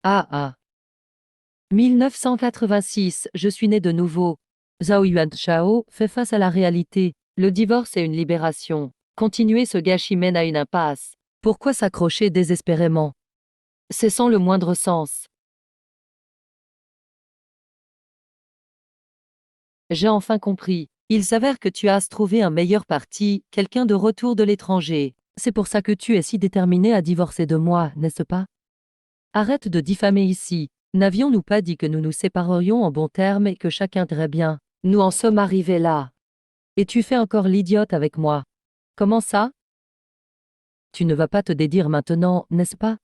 Ah ah. 1986, je suis né de nouveau. Zhao Yuanchao fait face à la réalité. Le divorce est une libération. Continuer ce gâchis mène à une impasse. Pourquoi s'accrocher désespérément? C'est sans le moindre sens. J'ai enfin compris. Il s'avère que tu as trouvé un meilleur parti, quelqu'un de retour de l'étranger. C'est pour ça que tu es si déterminé à divorcer de moi, n'est-ce pas? Arrête de diffamer ici. N'avions-nous pas dit que nous nous séparerions en bons termes et que chacun irait bien? Nous en sommes arrivés là. Et tu fais encore l'idiote avec moi. Comment ça? Tu ne vas pas te dédire maintenant, n'est-ce pas?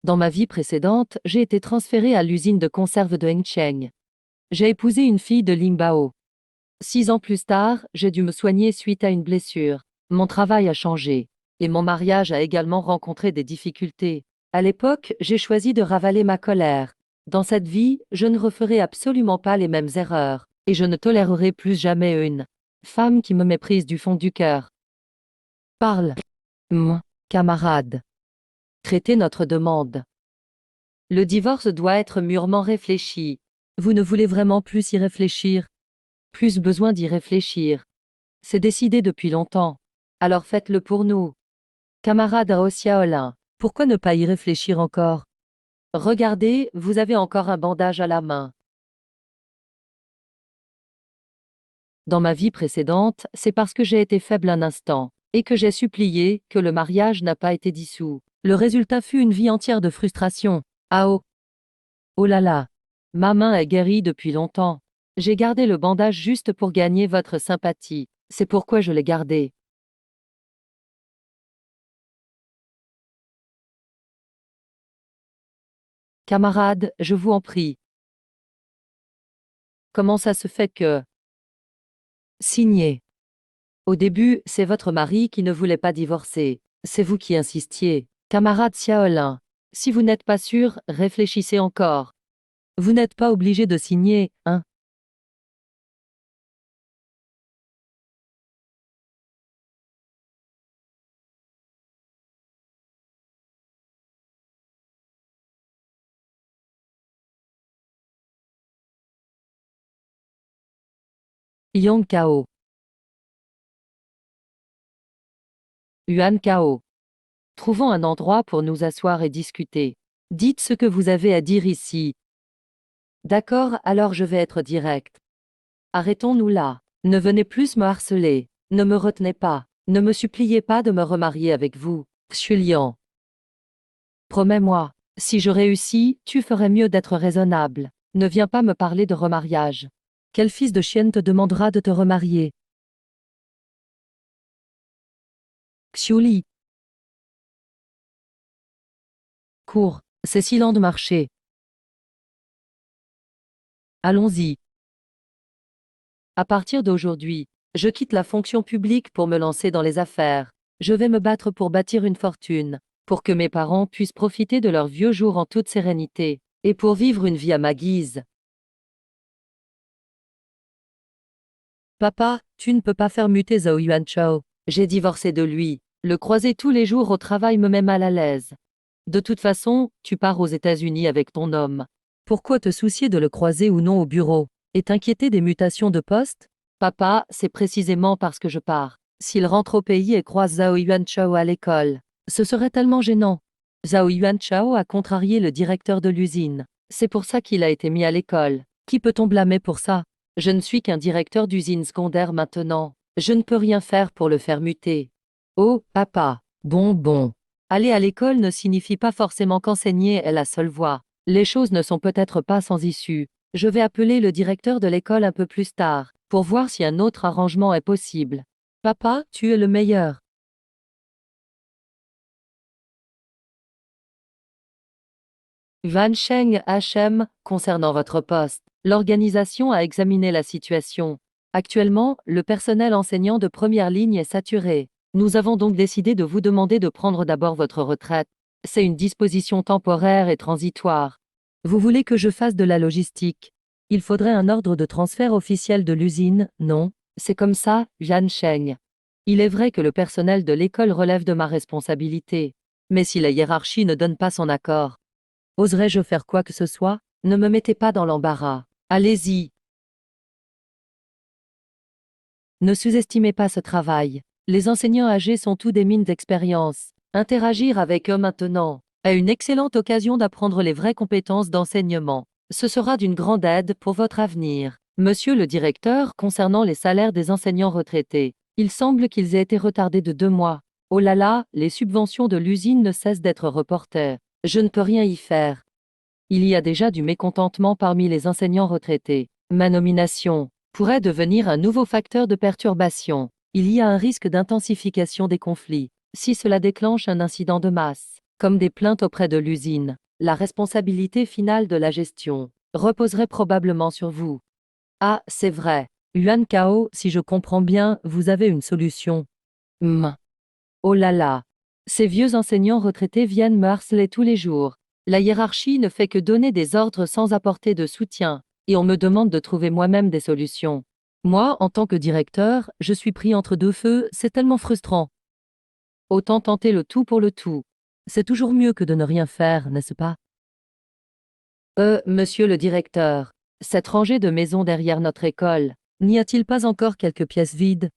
Dans ma vie précédente, j'ai été transféré à l'usine de conserve de Hengcheng. J'ai épousé une fille de Lingbao. 6 ans plus tard, j'ai dû me soigner suite à une blessure. Mon travail a changé. Et mon mariage a également rencontré des difficultés. À l'époque, j'ai choisi de ravaler ma colère. Dans cette vie, je ne referai absolument pas les mêmes erreurs. Et je ne tolérerai plus jamais une femme qui me méprise du fond du cœur. Parle. Camarade. Traitez notre demande. Le divorce doit être mûrement réfléchi. Vous ne voulez vraiment plus y réfléchir? Plus besoin d'y réfléchir. C'est décidé depuis longtemps. Alors faites-le pour nous. Camarade Xiaolin, pourquoi ne pas y réfléchir encore? Regardez, vous avez encore un bandage à la main. Dans ma vie précédente, c'est parce que j'ai été faible un instant, et que j'ai supplié, que le mariage n'a pas été dissous. Le résultat fut une vie entière de frustration. Ah oh! Oh là là! Ma main est guérie depuis longtemps. J'ai gardé le bandage juste pour gagner votre sympathie. C'est pourquoi je l'ai gardé. Camarade, je vous en prie. Comment ça se fait que... Signé. Au début, c'est votre mari qui ne voulait pas divorcer. C'est vous qui insistiez. Camarade Xiaolin, si vous n'êtes pas sûr, réfléchissez encore. Vous n'êtes pas obligé de signer, hein? Yang Kao. Yuan Kao. Trouvons un endroit pour nous asseoir et discuter. Dites ce que vous avez à dire ici. D'accord, alors je vais être direct. Arrêtons-nous là. Ne venez plus me harceler. Ne me retenez pas. Ne me suppliez pas de me remarier avec vous. Xulian. Promets-moi. Si je réussis, tu ferais mieux d'être raisonnable. Ne viens pas me parler de remariage. Quel fils de chienne te demandera de te remarier? Xiuli. Cours. C'est si lent de marcher. Allons-y. À partir d'aujourd'hui, je quitte la fonction publique pour me lancer dans les affaires. Je vais me battre pour bâtir une fortune, pour que mes parents puissent profiter de leurs vieux jours en toute sérénité, et pour vivre une vie à ma guise. Papa, tu ne peux pas faire muter Zhao Yuanchao. J'ai divorcé de lui. Le croiser tous les jours au travail me met mal à l'aise. De toute façon, tu pars aux États-Unis avec ton homme. Pourquoi te soucier de le croiser ou non au bureau? Et t'inquiéter des mutations de poste? Papa, c'est précisément parce que je pars. S'il rentre au pays et croise Zhao Yuanchao à l'école, ce serait tellement gênant. Zhao Yuanchao a contrarié le directeur de l'usine. C'est pour ça qu'il a été mis à l'école. Qui peut-on blâmer pour ça? Je ne suis qu'un directeur d'usine secondaire maintenant. Je ne peux rien faire pour le faire muter. Oh, papa. Bon. Aller à l'école ne signifie pas forcément qu'enseigner est la seule voie. Les choses ne sont peut-être pas sans issue. Je vais appeler le directeur de l'école un peu plus tard, pour voir si un autre arrangement est possible. Papa, tu es le meilleur. Van Sheng HM, concernant votre poste, l'organisation a examiné la situation. Actuellement, le personnel enseignant de première ligne est saturé. Nous avons donc décidé de vous demander de prendre d'abord votre retraite. C'est une disposition temporaire et transitoire. Vous voulez que je fasse de la logistique? Il faudrait un ordre de transfert officiel de l'usine, non? C'est comme ça, Van Sheng. Il est vrai que le personnel de l'école relève de ma responsabilité. Mais si la hiérarchie ne donne pas son accord, Oserais-je faire quoi que ce soit? Ne me mettez pas dans l'embarras. Allez-y. Ne sous-estimez pas ce travail. Les enseignants âgés sont tous des mines d'expérience. Interagir avec eux maintenant est une excellente occasion d'apprendre les vraies compétences d'enseignement. Ce sera d'une grande aide pour votre avenir. Monsieur le directeur, concernant les salaires des enseignants retraités, il semble qu'ils aient été retardés de 2 mois. Oh là là, les subventions de l'usine ne cessent d'être reportées. Je ne peux rien y faire. Il y a déjà du mécontentement parmi les enseignants retraités. Ma nomination pourrait devenir un nouveau facteur de perturbation. Il y a un risque d'intensification des conflits. Si cela déclenche un incident de masse, comme des plaintes auprès de l'usine, la responsabilité finale de la gestion reposerait probablement sur vous. Ah, c'est vrai. Yuan Kao, si je comprends bien, vous avez une solution. Oh là là. Ces vieux enseignants retraités viennent me harceler tous les jours. La hiérarchie ne fait que donner des ordres sans apporter de soutien, et on me demande de trouver moi-même des solutions. Moi, en tant que directeur, je suis pris entre deux feux, c'est tellement frustrant. Autant tenter le tout pour le tout. C'est toujours mieux que de ne rien faire, n'est-ce pas? Monsieur le directeur, cette rangée de maisons derrière notre école, n'y a-t-il pas encore quelques pièces vides?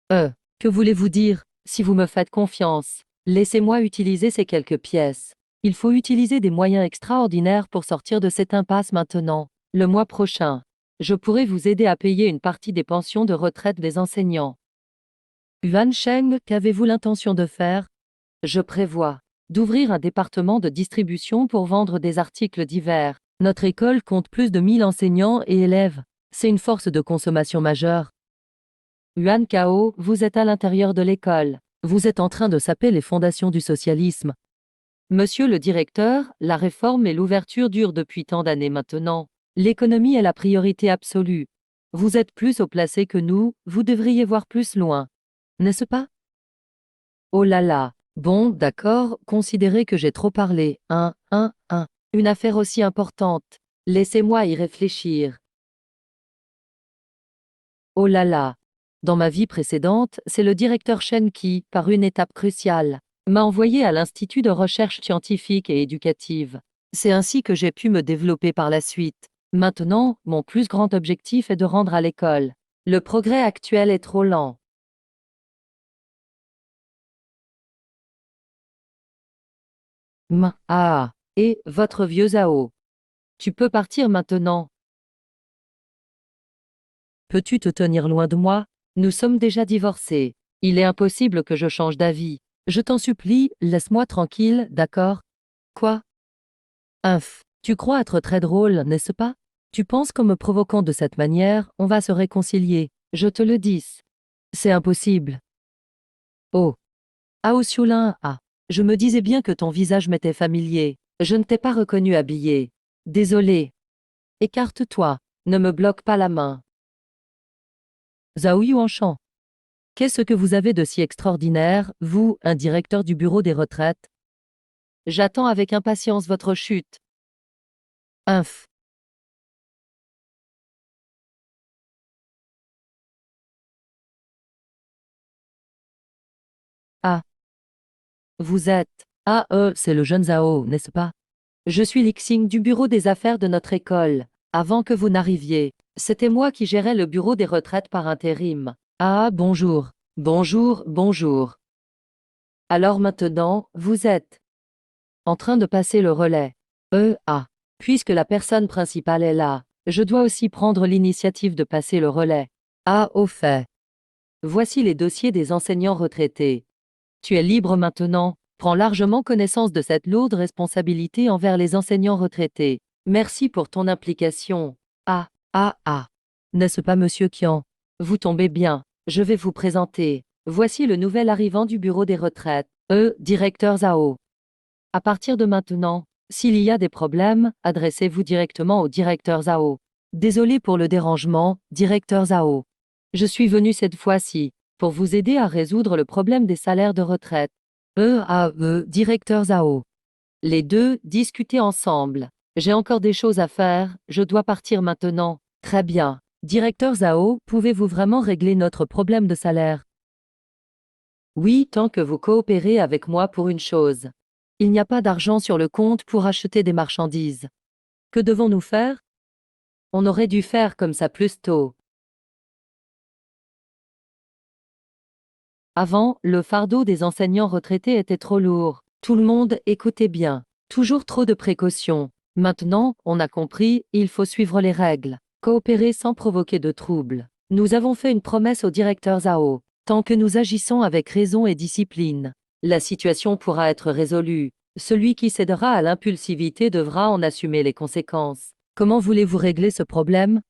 Que voulez-vous dire? Si vous me faites confiance, laissez-moi utiliser ces quelques pièces. Il faut utiliser des moyens extraordinaires pour sortir de cette impasse maintenant. Le mois prochain, je pourrai vous aider à payer une partie des pensions de retraite des enseignants. Yuan Sheng, qu'avez-vous l'intention de faire? Je prévois d'ouvrir un département de distribution pour vendre des articles divers. Notre école compte plus de 1000 enseignants et élèves. C'est une force de consommation majeure. Yuan Kao, vous êtes à l'intérieur de l'école. Vous êtes en train de saper les fondations du socialisme. Monsieur le directeur, la réforme et l'ouverture durent depuis tant d'années maintenant. L'économie est la priorité absolue. Vous êtes plus haut placé que nous, vous devriez voir plus loin. N'est-ce pas? Oh là là. Bon, d'accord, considérez que j'ai trop parlé. Une affaire aussi importante. Laissez-moi y réfléchir. Oh là là. Dans ma vie précédente, c'est le directeur Chen qui, par une étape cruciale, m'a envoyé à l'Institut de recherche scientifique et éducative. C'est ainsi que j'ai pu me développer par la suite. Maintenant, mon plus grand objectif est de rendre à l'école. Le progrès actuel est trop lent. Et votre vieux Zhao. Tu peux partir maintenant. Peux-tu te tenir loin de moi? Nous sommes déjà divorcés. Il est impossible que je change d'avis. Je t'en supplie, laisse-moi tranquille, d'accord? Quoi? Tu crois être très drôle, n'est-ce pas? Tu penses qu'en me provoquant de cette manière, on va se réconcilier. Je te le dis. C'est impossible. Oh. Ao Xiulin, je me disais bien que ton visage m'était familier. Je ne t'ai pas reconnu habillé. Désolé. Écarte-toi. Ne me bloque pas la main. Zhao Yuanshan. Qu'est-ce que vous avez de si extraordinaire, vous, un directeur du bureau des retraites? J'attends avec impatience votre chute. Inf. Ah. Vous êtes. C'est le jeune Zhao, n'est-ce pas? Je suis l'Ixing du bureau des affaires de notre école. Avant que vous n'arriviez, c'était moi qui gérais le bureau des retraites par intérim. Ah, bonjour. Bonjour, bonjour. Alors maintenant, vous êtes en train de passer le relais. Puisque la personne principale est là, je dois aussi prendre l'initiative de passer le relais. Ah, au fait. Voici les dossiers des enseignants retraités. Tu es libre maintenant. Prends largement connaissance de cette lourde responsabilité envers les enseignants retraités. Merci pour ton implication. N'est-ce pas, monsieur Qian? Vous tombez bien. Je vais vous présenter. Voici le nouvel arrivant du bureau des retraites. Directeur Zhao. À partir de maintenant, s'il y a des problèmes, adressez-vous directement au directeur Zhao. Désolé pour le dérangement, directeur Zhao. Je suis venu cette fois-ci pour vous aider à résoudre le problème des salaires de retraite. Directeur Zhao. Les deux, discutez ensemble. J'ai encore des choses à faire, je dois partir maintenant. Très bien. Directeur Zhao, pouvez-vous vraiment régler notre problème de salaire? Oui, tant que vous coopérez avec moi pour une chose. Il n'y a pas d'argent sur le compte pour acheter des marchandises. Que devons-nous faire? On aurait dû faire comme ça plus tôt. Avant, le fardeau des enseignants retraités était trop lourd. Tout le monde écoutait bien. Toujours trop de précautions. Maintenant, on a compris, il faut suivre les règles. Coopérer sans provoquer de troubles. Nous avons fait une promesse au directeur Zhao. Tant que nous agissons avec raison et discipline, la situation pourra être résolue. Celui qui cédera à l'impulsivité devra en assumer les conséquences. Comment voulez-vous régler ce problème?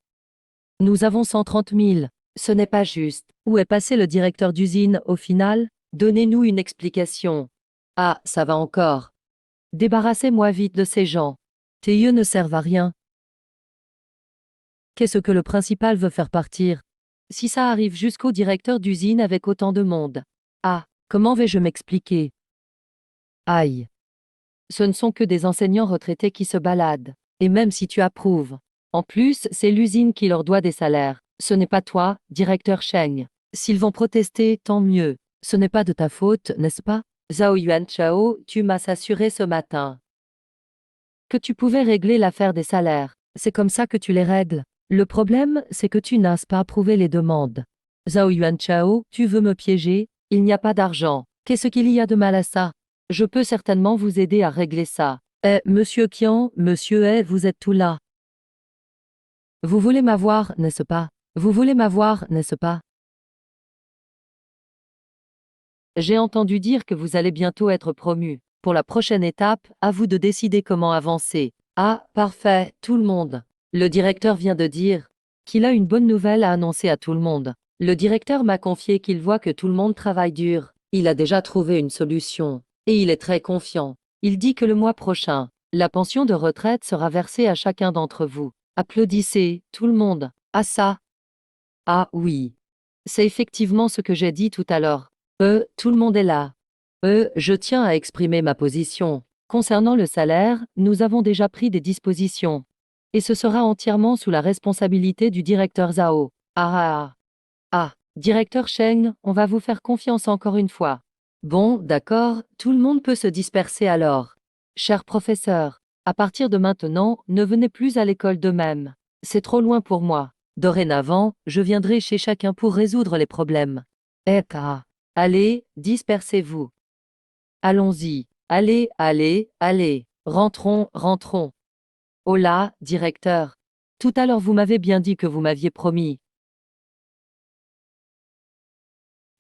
Nous avons 130 000. Ce n'est pas juste. Où est passé le directeur d'usine au final? Donnez-nous une explication. Ah, ça va encore. Débarrassez-moi vite de ces gens. Tes yeux ne servent à rien. Qu'est-ce que le principal veut faire partir? Si ça arrive jusqu'au directeur d'usine avec autant de monde. Ah, comment vais-je m'expliquer? Aïe. Ce ne sont que des enseignants retraités qui se baladent. Et même si tu approuves. En plus, c'est l'usine qui leur doit des salaires. Ce n'est pas toi, directeur Cheng. S'ils vont protester, tant mieux. Ce n'est pas de ta faute, n'est-ce pas? Zhao Yuanchao, tu m'as assuré ce matin que tu pouvais régler l'affaire des salaires. C'est comme ça que tu les règles. Le problème, c'est que tu n'as pas approuvé les demandes. Zhao Yuanchao, tu veux me piéger? Il n'y a pas d'argent. Qu'est-ce qu'il y a de mal à ça? Je peux certainement vous aider à régler ça. Monsieur Qian, monsieur vous êtes tout là. Vous voulez m'avoir, n'est-ce pas? Vous voulez m'avoir, n'est-ce pas? J'ai entendu dire que vous allez bientôt être promu. Pour la prochaine étape, à vous de décider comment avancer. Ah, parfait, tout le monde. Le directeur vient de dire qu'il a une bonne nouvelle à annoncer à tout le monde. Le directeur m'a confié qu'il voit que tout le monde travaille dur. Il a déjà trouvé une solution. Et il est très confiant. Il dit que le mois prochain, la pension de retraite sera versée à chacun d'entre vous. Applaudissez, tout le monde. Ah ça? Ah oui. C'est effectivement ce que j'ai dit tout à l'heure. Tout le monde est là. Je tiens à exprimer ma position. Concernant le salaire, nous avons déjà pris des dispositions. Et ce sera entièrement sous la responsabilité du directeur Zhao. Ah. Directeur Cheng, on va vous faire confiance encore une fois. Bon, d'accord, tout le monde peut se disperser alors. Cher professeur, à partir de maintenant, ne venez plus à l'école de même. C'est trop loin pour moi. Dorénavant, je viendrai chez chacun pour résoudre les problèmes. Allez, dispersez-vous. Allons-y. Allez. Rentrons. Oh là, directeur. Tout à l'heure vous m'avez bien dit que vous m'aviez promis.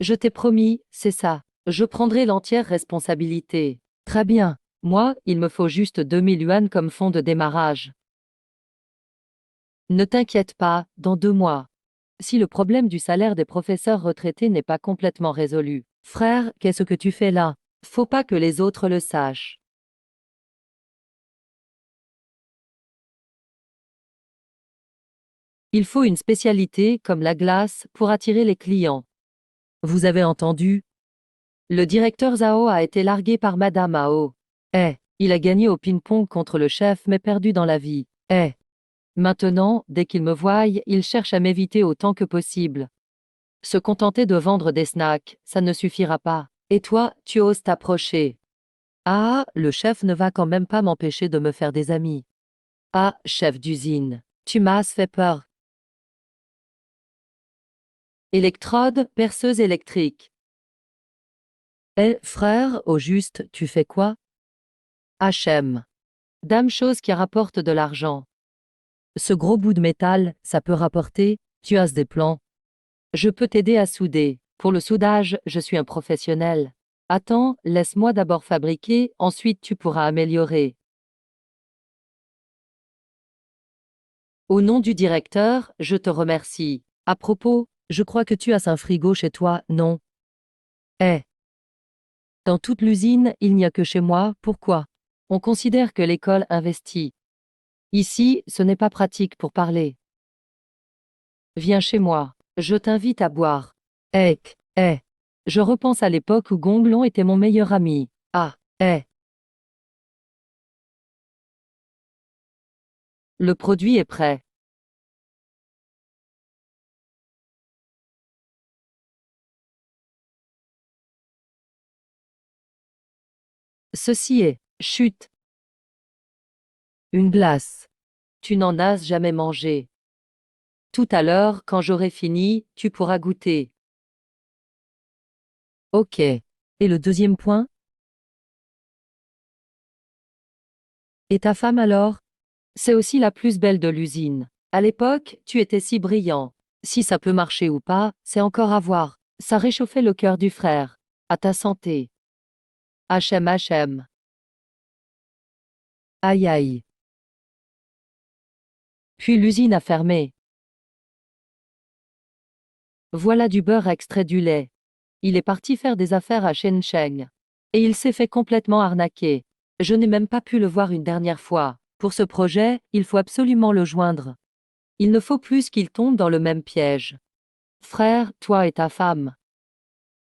Je t'ai promis, c'est ça. Je prendrai l'entière responsabilité. Très bien. Moi, il me faut juste 2 000 yuan comme fonds de démarrage. Ne t'inquiète pas, dans 2 mois. Si le problème du salaire des professeurs retraités n'est pas complètement résolu. Frère, qu'est-ce que tu fais là? Faut pas que les autres le sachent. Il faut une spécialité, comme la glace, pour attirer les clients. Vous avez entendu? Le directeur Zhao a été largué par Madame Mao. Il a gagné au ping-pong contre le chef mais perdu dans la vie. Maintenant, dès qu'il me voit, il cherche à m'éviter autant que possible. Se contenter de vendre des snacks, ça ne suffira pas. Et toi, tu oses t'approcher. Ah, le chef ne va quand même pas m'empêcher de me faire des amis. Ah, chef d'usine, tu m'as fait peur. Électrode, perceuse électrique. Frère, au juste, tu fais quoi? HM. Dame chose qui rapporte de l'argent. Ce gros bout de métal, ça peut rapporter, tu as des plans. Je peux t'aider à souder. Pour le soudage, je suis un professionnel. Attends, laisse-moi d'abord fabriquer, ensuite tu pourras améliorer. Au nom du directeur, je te remercie. À propos, je crois que tu as un frigo chez toi, non? Dans toute l'usine, il n'y a que chez moi, pourquoi? On considère que l'école investit. Ici, ce n'est pas pratique pour parler. Viens chez moi. Je t'invite à boire. Je repense à l'époque où Gonglon était mon meilleur ami. Le produit est prêt. Ceci est, chut, une glace. Tu n'en as jamais mangé. Tout à l'heure, quand j'aurai fini, tu pourras goûter. Ok. Et le deuxième point? Et ta femme alors? C'est aussi la plus belle de l'usine. À l'époque, tu étais si brillant. Si ça peut marcher ou pas, c'est encore à voir. Ça réchauffait le cœur du frère. À ta santé. HM. Aïe aïe. Puis l'usine a fermé. Voilà du beurre extrait du lait. Il est parti faire des affaires à Shenzhen. Et il s'est fait complètement arnaquer. Je n'ai même pas pu le voir une dernière fois. Pour ce projet, il faut absolument le joindre. Il ne faut plus qu'il tombe dans le même piège. Frère, toi et ta femme.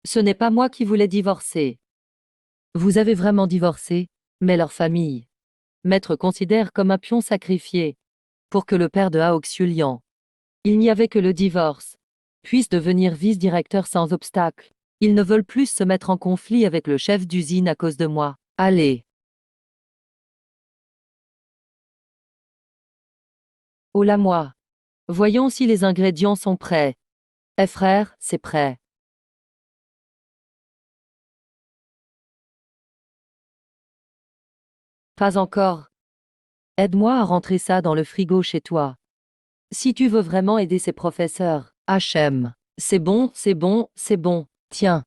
Ce n'est pas moi qui voulais divorcer. Vous avez vraiment divorcé, mais leur famille. Maître considère comme un pion sacrifié. Pour que le père de Aoxulian. Il n'y avait que le divorce. Puisse devenir vice-directeur sans obstacle. Ils ne veulent plus se mettre en conflit avec le chef d'usine à cause de moi. Allez. Oh là moi. Voyons si les ingrédients sont prêts. Eh frère, c'est prêt. Pas encore. Aide-moi à rentrer ça dans le frigo chez toi. Si tu veux vraiment aider ces professeurs. HM. C'est bon, c'est bon, c'est bon. Tiens.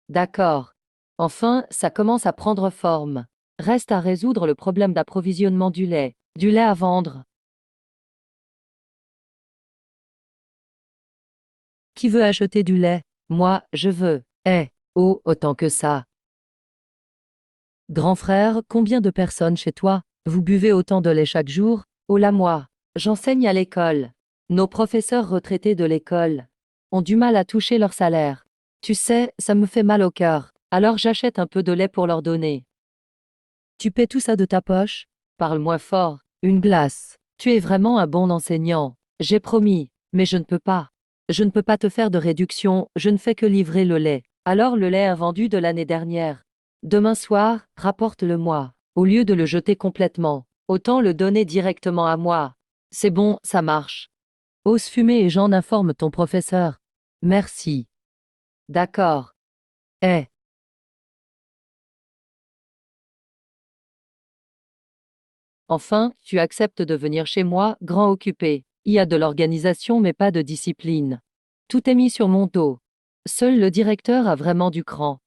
D'accord. Enfin, ça commence à prendre forme. Reste à résoudre le problème d'approvisionnement du lait. Du lait à vendre. Qui veut acheter du lait? Moi, je veux. Eh, oh, autant que ça. Grand frère, combien de personnes chez toi? Vous buvez autant de lait chaque jour? Oh là moi. J'enseigne à l'école. Nos professeurs retraités de l'école ont du mal à toucher leur salaire. Tu sais, ça me fait mal au cœur. Alors j'achète un peu de lait pour leur donner. Tu paies tout ça de ta poche? Parle moins fort. Une glace. Tu es vraiment un bon enseignant. J'ai promis, mais je ne peux pas. Je ne peux pas te faire de réduction, je ne fais que livrer le lait. Alors le lait invendu de l'année dernière. Demain soir, rapporte-le-moi. Au lieu de le jeter complètement, autant le donner directement à moi. C'est bon, ça marche. Ose fumer et j'en informe ton professeur. Merci. D'accord. Eh. Enfin, tu acceptes de venir chez moi, grand occupé. Il y a de l'organisation mais pas de discipline. Tout est mis sur mon dos. Seul le directeur a vraiment du cran.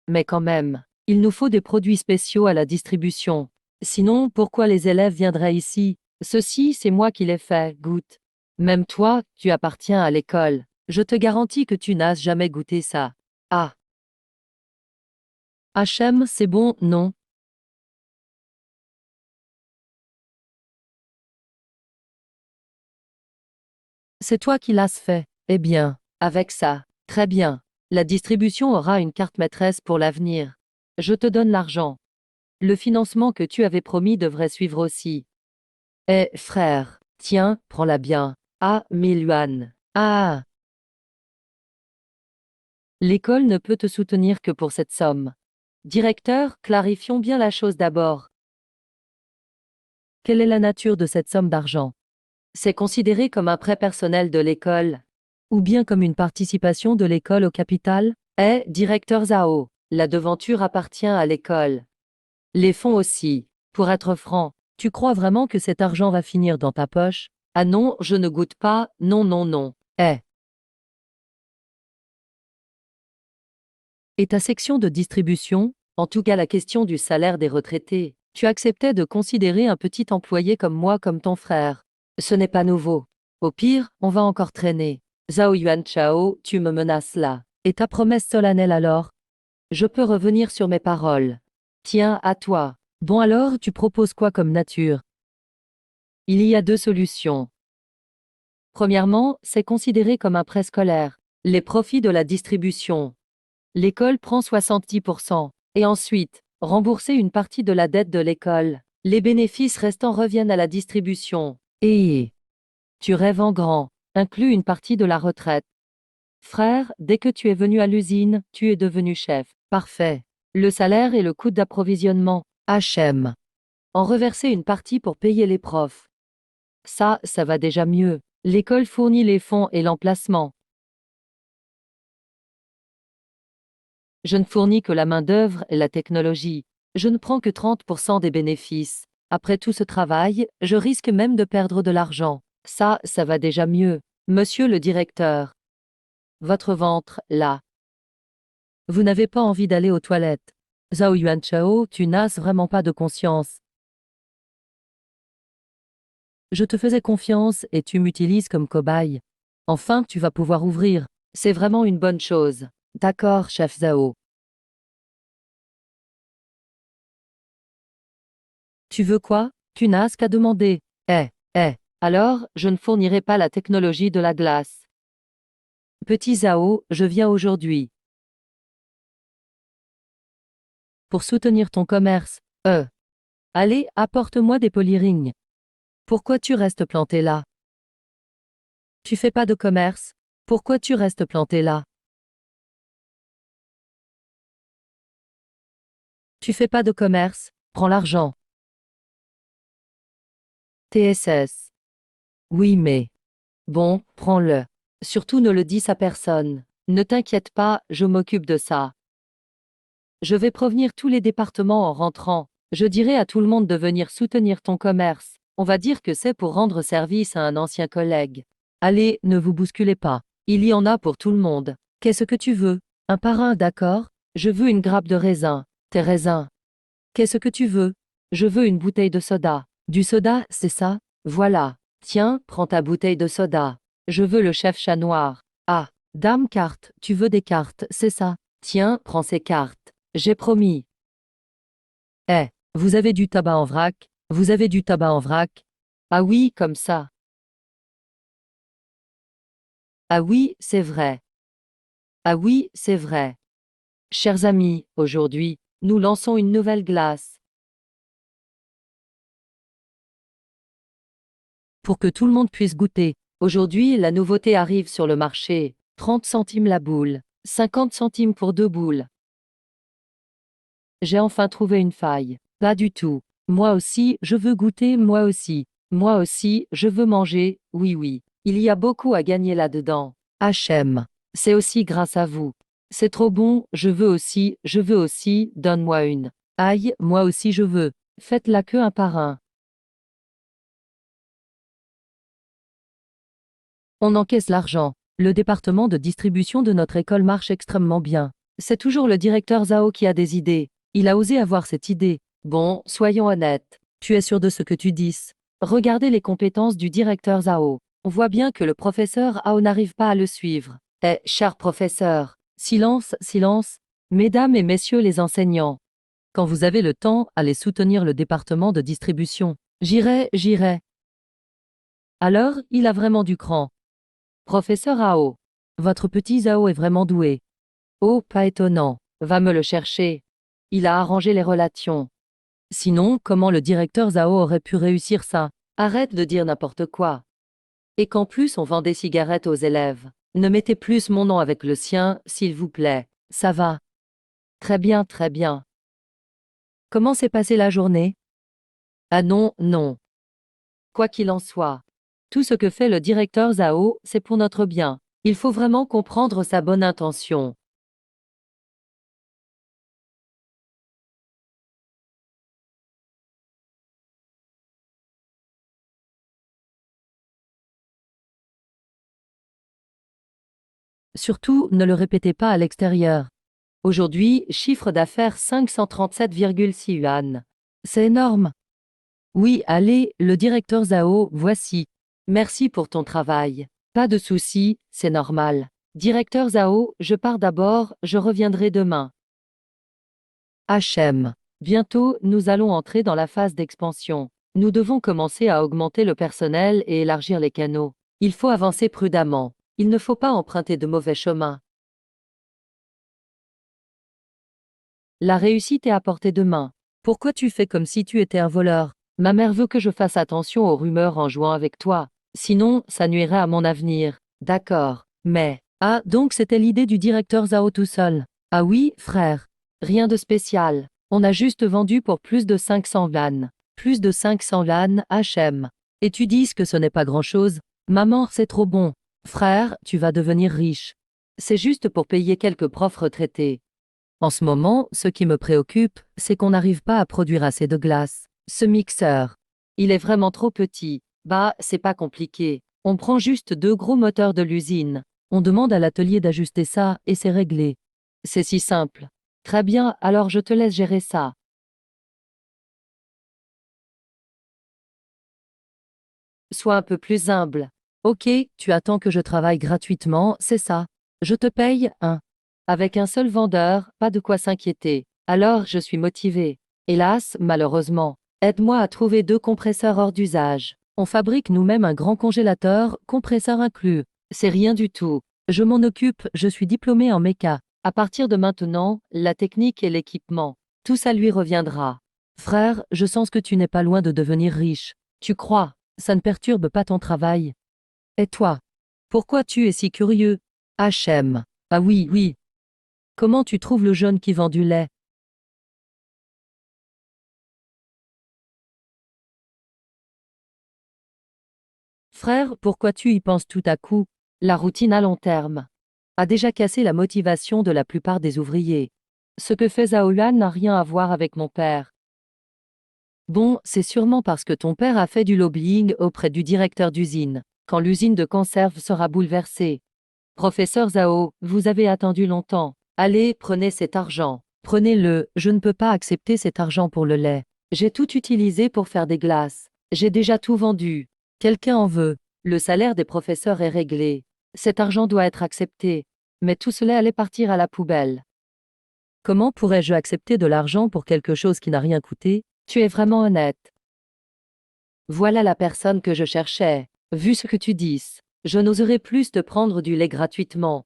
Mais quand même, il nous faut des produits spéciaux à la distribution. Sinon, pourquoi les élèves viendraient ici? Ceci, c'est moi qui l'ai fait, goûte. Même toi, tu appartiens à l'école. Je te garantis que tu n'as jamais goûté ça. Ah. HM, c'est bon, non? C'est toi qui l'as fait. Eh bien, avec ça, très bien. La distribution aura une carte maîtresse pour l'avenir. Je te donne l'argent. Le financement que tu avais promis devrait suivre aussi. Eh, frère, tiens, prends-la bien. Ah, 1000 yuan. Ah, l'école ne peut te soutenir que pour cette somme. Directeur, clarifions bien la chose d'abord. Quelle est la nature de cette somme d'argent? C'est considéré comme un prêt personnel de l'école. Ou bien comme une participation de l'école au capital? Eh, directeur Zhao, la devanture appartient à l'école. Les fonds aussi. Pour être franc, tu crois vraiment que cet argent va finir dans ta poche? Ah non, je ne goûte pas, non, non, non. Eh. Et ta section de distribution? En tout cas la question du salaire des retraités. Tu acceptais de considérer un petit employé comme moi comme ton frère. Ce n'est pas nouveau. Au pire, on va encore traîner. Zhao Yuan Chao, tu me menaces là. Et ta promesse solennelle alors? Je peux revenir sur mes paroles. Tiens, à toi. Bon alors, tu proposes quoi comme nature? Il y a deux solutions. Premièrement, c'est considéré comme un prêt scolaire. Les profits de la distribution. L'école prend 70%. Et ensuite, rembourser une partie de la dette de l'école. Les bénéfices restants reviennent à la distribution. Et tu rêves en grand. Inclus une partie de la retraite. Frère, dès que tu es venu à l'usine, tu es devenu chef. Parfait. Le salaire et le coût d'approvisionnement. HM. En reverser une partie pour payer les profs. Ça va déjà mieux. L'école fournit les fonds et l'emplacement. Je ne fournis que la main-d'œuvre et la technologie. Je ne prends que 30% des bénéfices. Après tout ce travail, je risque même de perdre de l'argent. Ça va déjà mieux. Monsieur le directeur. Votre ventre, là. Vous n'avez pas envie d'aller aux toilettes. Zhao Yuanchao, tu n'as vraiment pas de conscience. Je te faisais confiance et tu m'utilises comme cobaye. Enfin, tu vas pouvoir ouvrir. C'est vraiment une bonne chose. D'accord, chef Zhao. Tu veux quoi? Tu n'as qu'à demander. Alors, je ne fournirai pas la technologie de la glace. Petit Zhao, je viens aujourd'hui. Pour soutenir ton commerce. Allez, apporte-moi des polyrings. Pourquoi tu restes planté là? Tu fais pas de commerce? Pourquoi tu restes planté là? Tu fais pas de commerce? Prends l'argent. TSS. Oui, mais. Bon, prends-le. Surtout ne le dis à personne. Ne t'inquiète pas, je m'occupe de ça. Je vais prévenir tous les départements en rentrant. Je dirai à tout le monde de venir soutenir ton commerce. On va dire que c'est pour rendre service à un ancien collègue. Allez, ne vous bousculez pas. Il y en a pour tout le monde. Qu'est-ce que tu veux? Un parrain, d'accord? Je veux une grappe de raisin. Tes raisins. Qu'est-ce que tu veux? Je veux une bouteille de soda. Du soda, c'est ça? Voilà. Tiens, prends ta bouteille de soda. Je veux le chef chat noir. Ah, dame carte, tu veux des cartes, c'est ça? Tiens, prends ces cartes. J'ai promis. Vous avez du tabac en vrac? Vous avez du tabac en vrac? Ah oui, comme ça. Ah oui, c'est vrai. Ah oui, c'est vrai. Chers amis, aujourd'hui, nous lançons une nouvelle glace. Pour que tout le monde puisse goûter. Aujourd'hui, la nouveauté arrive sur le marché. 30 centimes la boule. 50 centimes pour 2 boules. J'ai enfin trouvé une faille. Pas du tout. Moi aussi, je veux goûter, moi aussi. Moi aussi, je veux manger, oui oui. Il y a beaucoup à gagner là-dedans. HM. C'est aussi grâce à vous. C'est trop bon, je veux aussi, donne-moi une. Aïe, moi aussi je veux. Faites la queue un par un. On encaisse l'argent. Le département de distribution de notre école marche extrêmement bien. C'est toujours le directeur Zhao qui a des idées. Il a osé avoir cette idée. Bon, soyons honnêtes. Tu es sûr de ce que tu dis? Regardez les compétences du directeur Zhao. On voit bien que le professeur Hao n'arrive pas à le suivre. Cher professeur. Silence, silence. Mesdames et messieurs les enseignants. Quand vous avez le temps, allez soutenir le département de distribution. J'irai. Alors, il a vraiment du cran. Professeur Hao. Votre petit Zhao est vraiment doué. Oh, pas étonnant. Va me le chercher. Il a arrangé les relations. Sinon, comment le directeur Zhao aurait pu réussir ça? Arrête de dire n'importe quoi. Et qu'en plus on vend des cigarettes aux élèves. Ne mettez plus mon nom avec le sien, s'il vous plaît. Ça va. Très bien, très bien. Comment s'est passée la journée? Ah non, non. Quoi qu'il en soit. Tout ce que fait le directeur Zhao, c'est pour notre bien. Il faut vraiment comprendre sa bonne intention. Surtout, ne le répétez pas à l'extérieur. Aujourd'hui, chiffre d'affaires 537,6 yuan. C'est énorme. Oui, allez, le directeur Zhao, voici. Merci pour ton travail. Pas de souci, c'est normal. Directeur Zhao, je pars d'abord, je reviendrai demain. HM. Bientôt, nous allons entrer dans la phase d'expansion. Nous devons commencer à augmenter le personnel et élargir les canaux. Il faut avancer prudemment. Il ne faut pas emprunter de mauvais chemins. La réussite est à portée de main. Pourquoi tu fais comme si tu étais un voleur? Ma mère veut que je fasse attention aux rumeurs en jouant avec toi. Sinon, ça nuirait à mon avenir. D'accord. Mais. Ah, donc c'était l'idée du directeur Zhao tout seul. Ah oui, frère. Rien de spécial. On a juste vendu pour plus de 500 LAN. Plus de 500 LAN, HM. Et tu dis que ce n'est pas grand-chose? Maman, c'est trop bon. Frère, tu vas devenir riche. C'est juste pour payer quelques profs retraités. En ce moment, ce qui me préoccupe, c'est qu'on n'arrive pas à produire assez de glace. Ce mixeur, il est vraiment trop petit. Bah, c'est pas compliqué. On prend juste 2 gros moteurs de l'usine. On demande à l'atelier d'ajuster ça et c'est réglé. C'est si simple. Très bien, alors je te laisse gérer ça. Sois un peu plus humble. Ok, tu attends que je travaille gratuitement, c'est ça. Je te paye, hein. Avec un seul vendeur, pas de quoi s'inquiéter. Alors je suis motivé. Hélas, malheureusement. Aide-moi à trouver 2 compresseurs hors d'usage. On fabrique nous-mêmes un grand congélateur, compresseur inclus. C'est rien du tout. Je m'en occupe, je suis diplômé en méca. À partir de maintenant, la technique et l'équipement. Tout ça lui reviendra. Frère, je sens que tu n'es pas loin de devenir riche. Tu crois? Ça ne perturbe pas ton travail. Et toi? Pourquoi tu es si curieux? HM. Ah oui, oui. Comment tu trouves le jeune qui vend du lait? Frère, pourquoi tu y penses tout à coup? La routine à long terme a déjà cassé la motivation de la plupart des ouvriers. Ce que fait Zaolan n'a rien à voir avec mon père. Bon, c'est sûrement parce que ton père a fait du lobbying auprès du directeur d'usine, quand l'usine de conserve sera bouleversée. Professeur Zhao, vous avez attendu longtemps. Allez, prenez cet argent. Prenez-le, je ne peux pas accepter cet argent pour le lait. J'ai tout utilisé pour faire des glaces. J'ai déjà tout vendu. Quelqu'un en veut. Le salaire des professeurs est réglé. Cet argent doit être accepté. Mais tout cela allait partir à la poubelle. Comment pourrais-je accepter de l'argent pour quelque chose qui n'a rien coûté? Tu es vraiment honnête. Voilà la personne que je cherchais. Vu ce que tu dis, je n'oserais plus te prendre du lait gratuitement.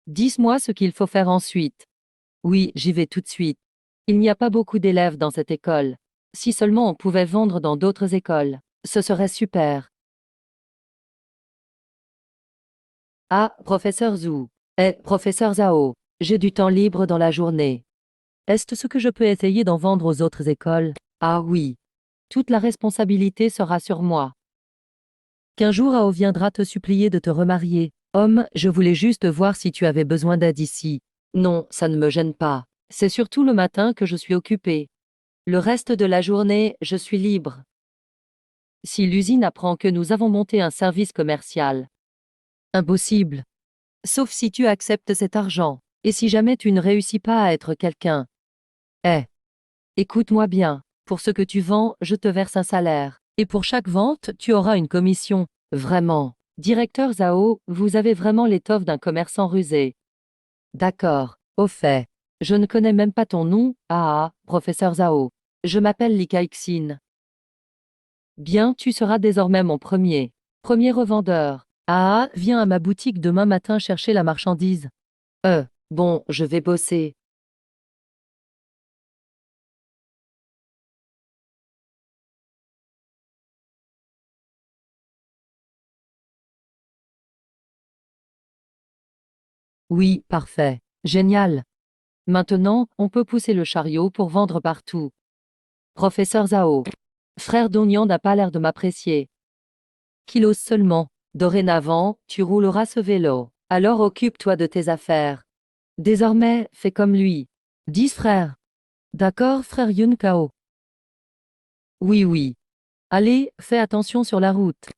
Dis-moi ce qu'il faut faire ensuite. Oui, j'y vais tout de suite. Il n'y a pas beaucoup d'élèves dans cette école. Si seulement on pouvait vendre dans d'autres écoles, ce serait super. Ah, professeur Zhou. Professeur Zhao. J'ai du temps libre dans la journée. Est-ce ce que je peux essayer d'en vendre aux autres écoles? Ah oui. Toute la responsabilité sera sur moi. Qu'un jour Ao viendra te supplier de te remarier. Homme, je voulais juste voir si tu avais besoin d'aide ici. Non, ça ne me gêne pas. C'est surtout le matin que je suis occupé. Le reste de la journée, je suis libre. Si l'usine apprend que nous avons monté un service commercial. Impossible. Sauf si tu acceptes cet argent. Et si jamais tu ne réussis pas à être quelqu'un. Eh. Écoute-moi bien. Pour ce que tu vends, je te verse un salaire. Et pour chaque vente, tu auras une commission. Vraiment. Directeur Zhao, vous avez vraiment l'étoffe d'un commerçant rusé. D'accord. Au fait. Je ne connais même pas ton nom. Professeur Zhao. Je m'appelle Li Caixin. Bien, tu seras désormais mon premier revendeur. Viens à ma boutique demain matin chercher la marchandise. Bon, je vais bosser. Oui, parfait. Génial. Maintenant, on peut pousser le chariot pour vendre partout. Professeur Zhao. Frère d'Onion n'a pas l'air de m'apprécier. Kilos seulement. Dorénavant, tu rouleras ce vélo. Alors occupe-toi de tes affaires. Désormais, fais comme lui. 10 frères. D'accord, frère Yun Kao. Oui, oui. Allez, fais attention sur la route.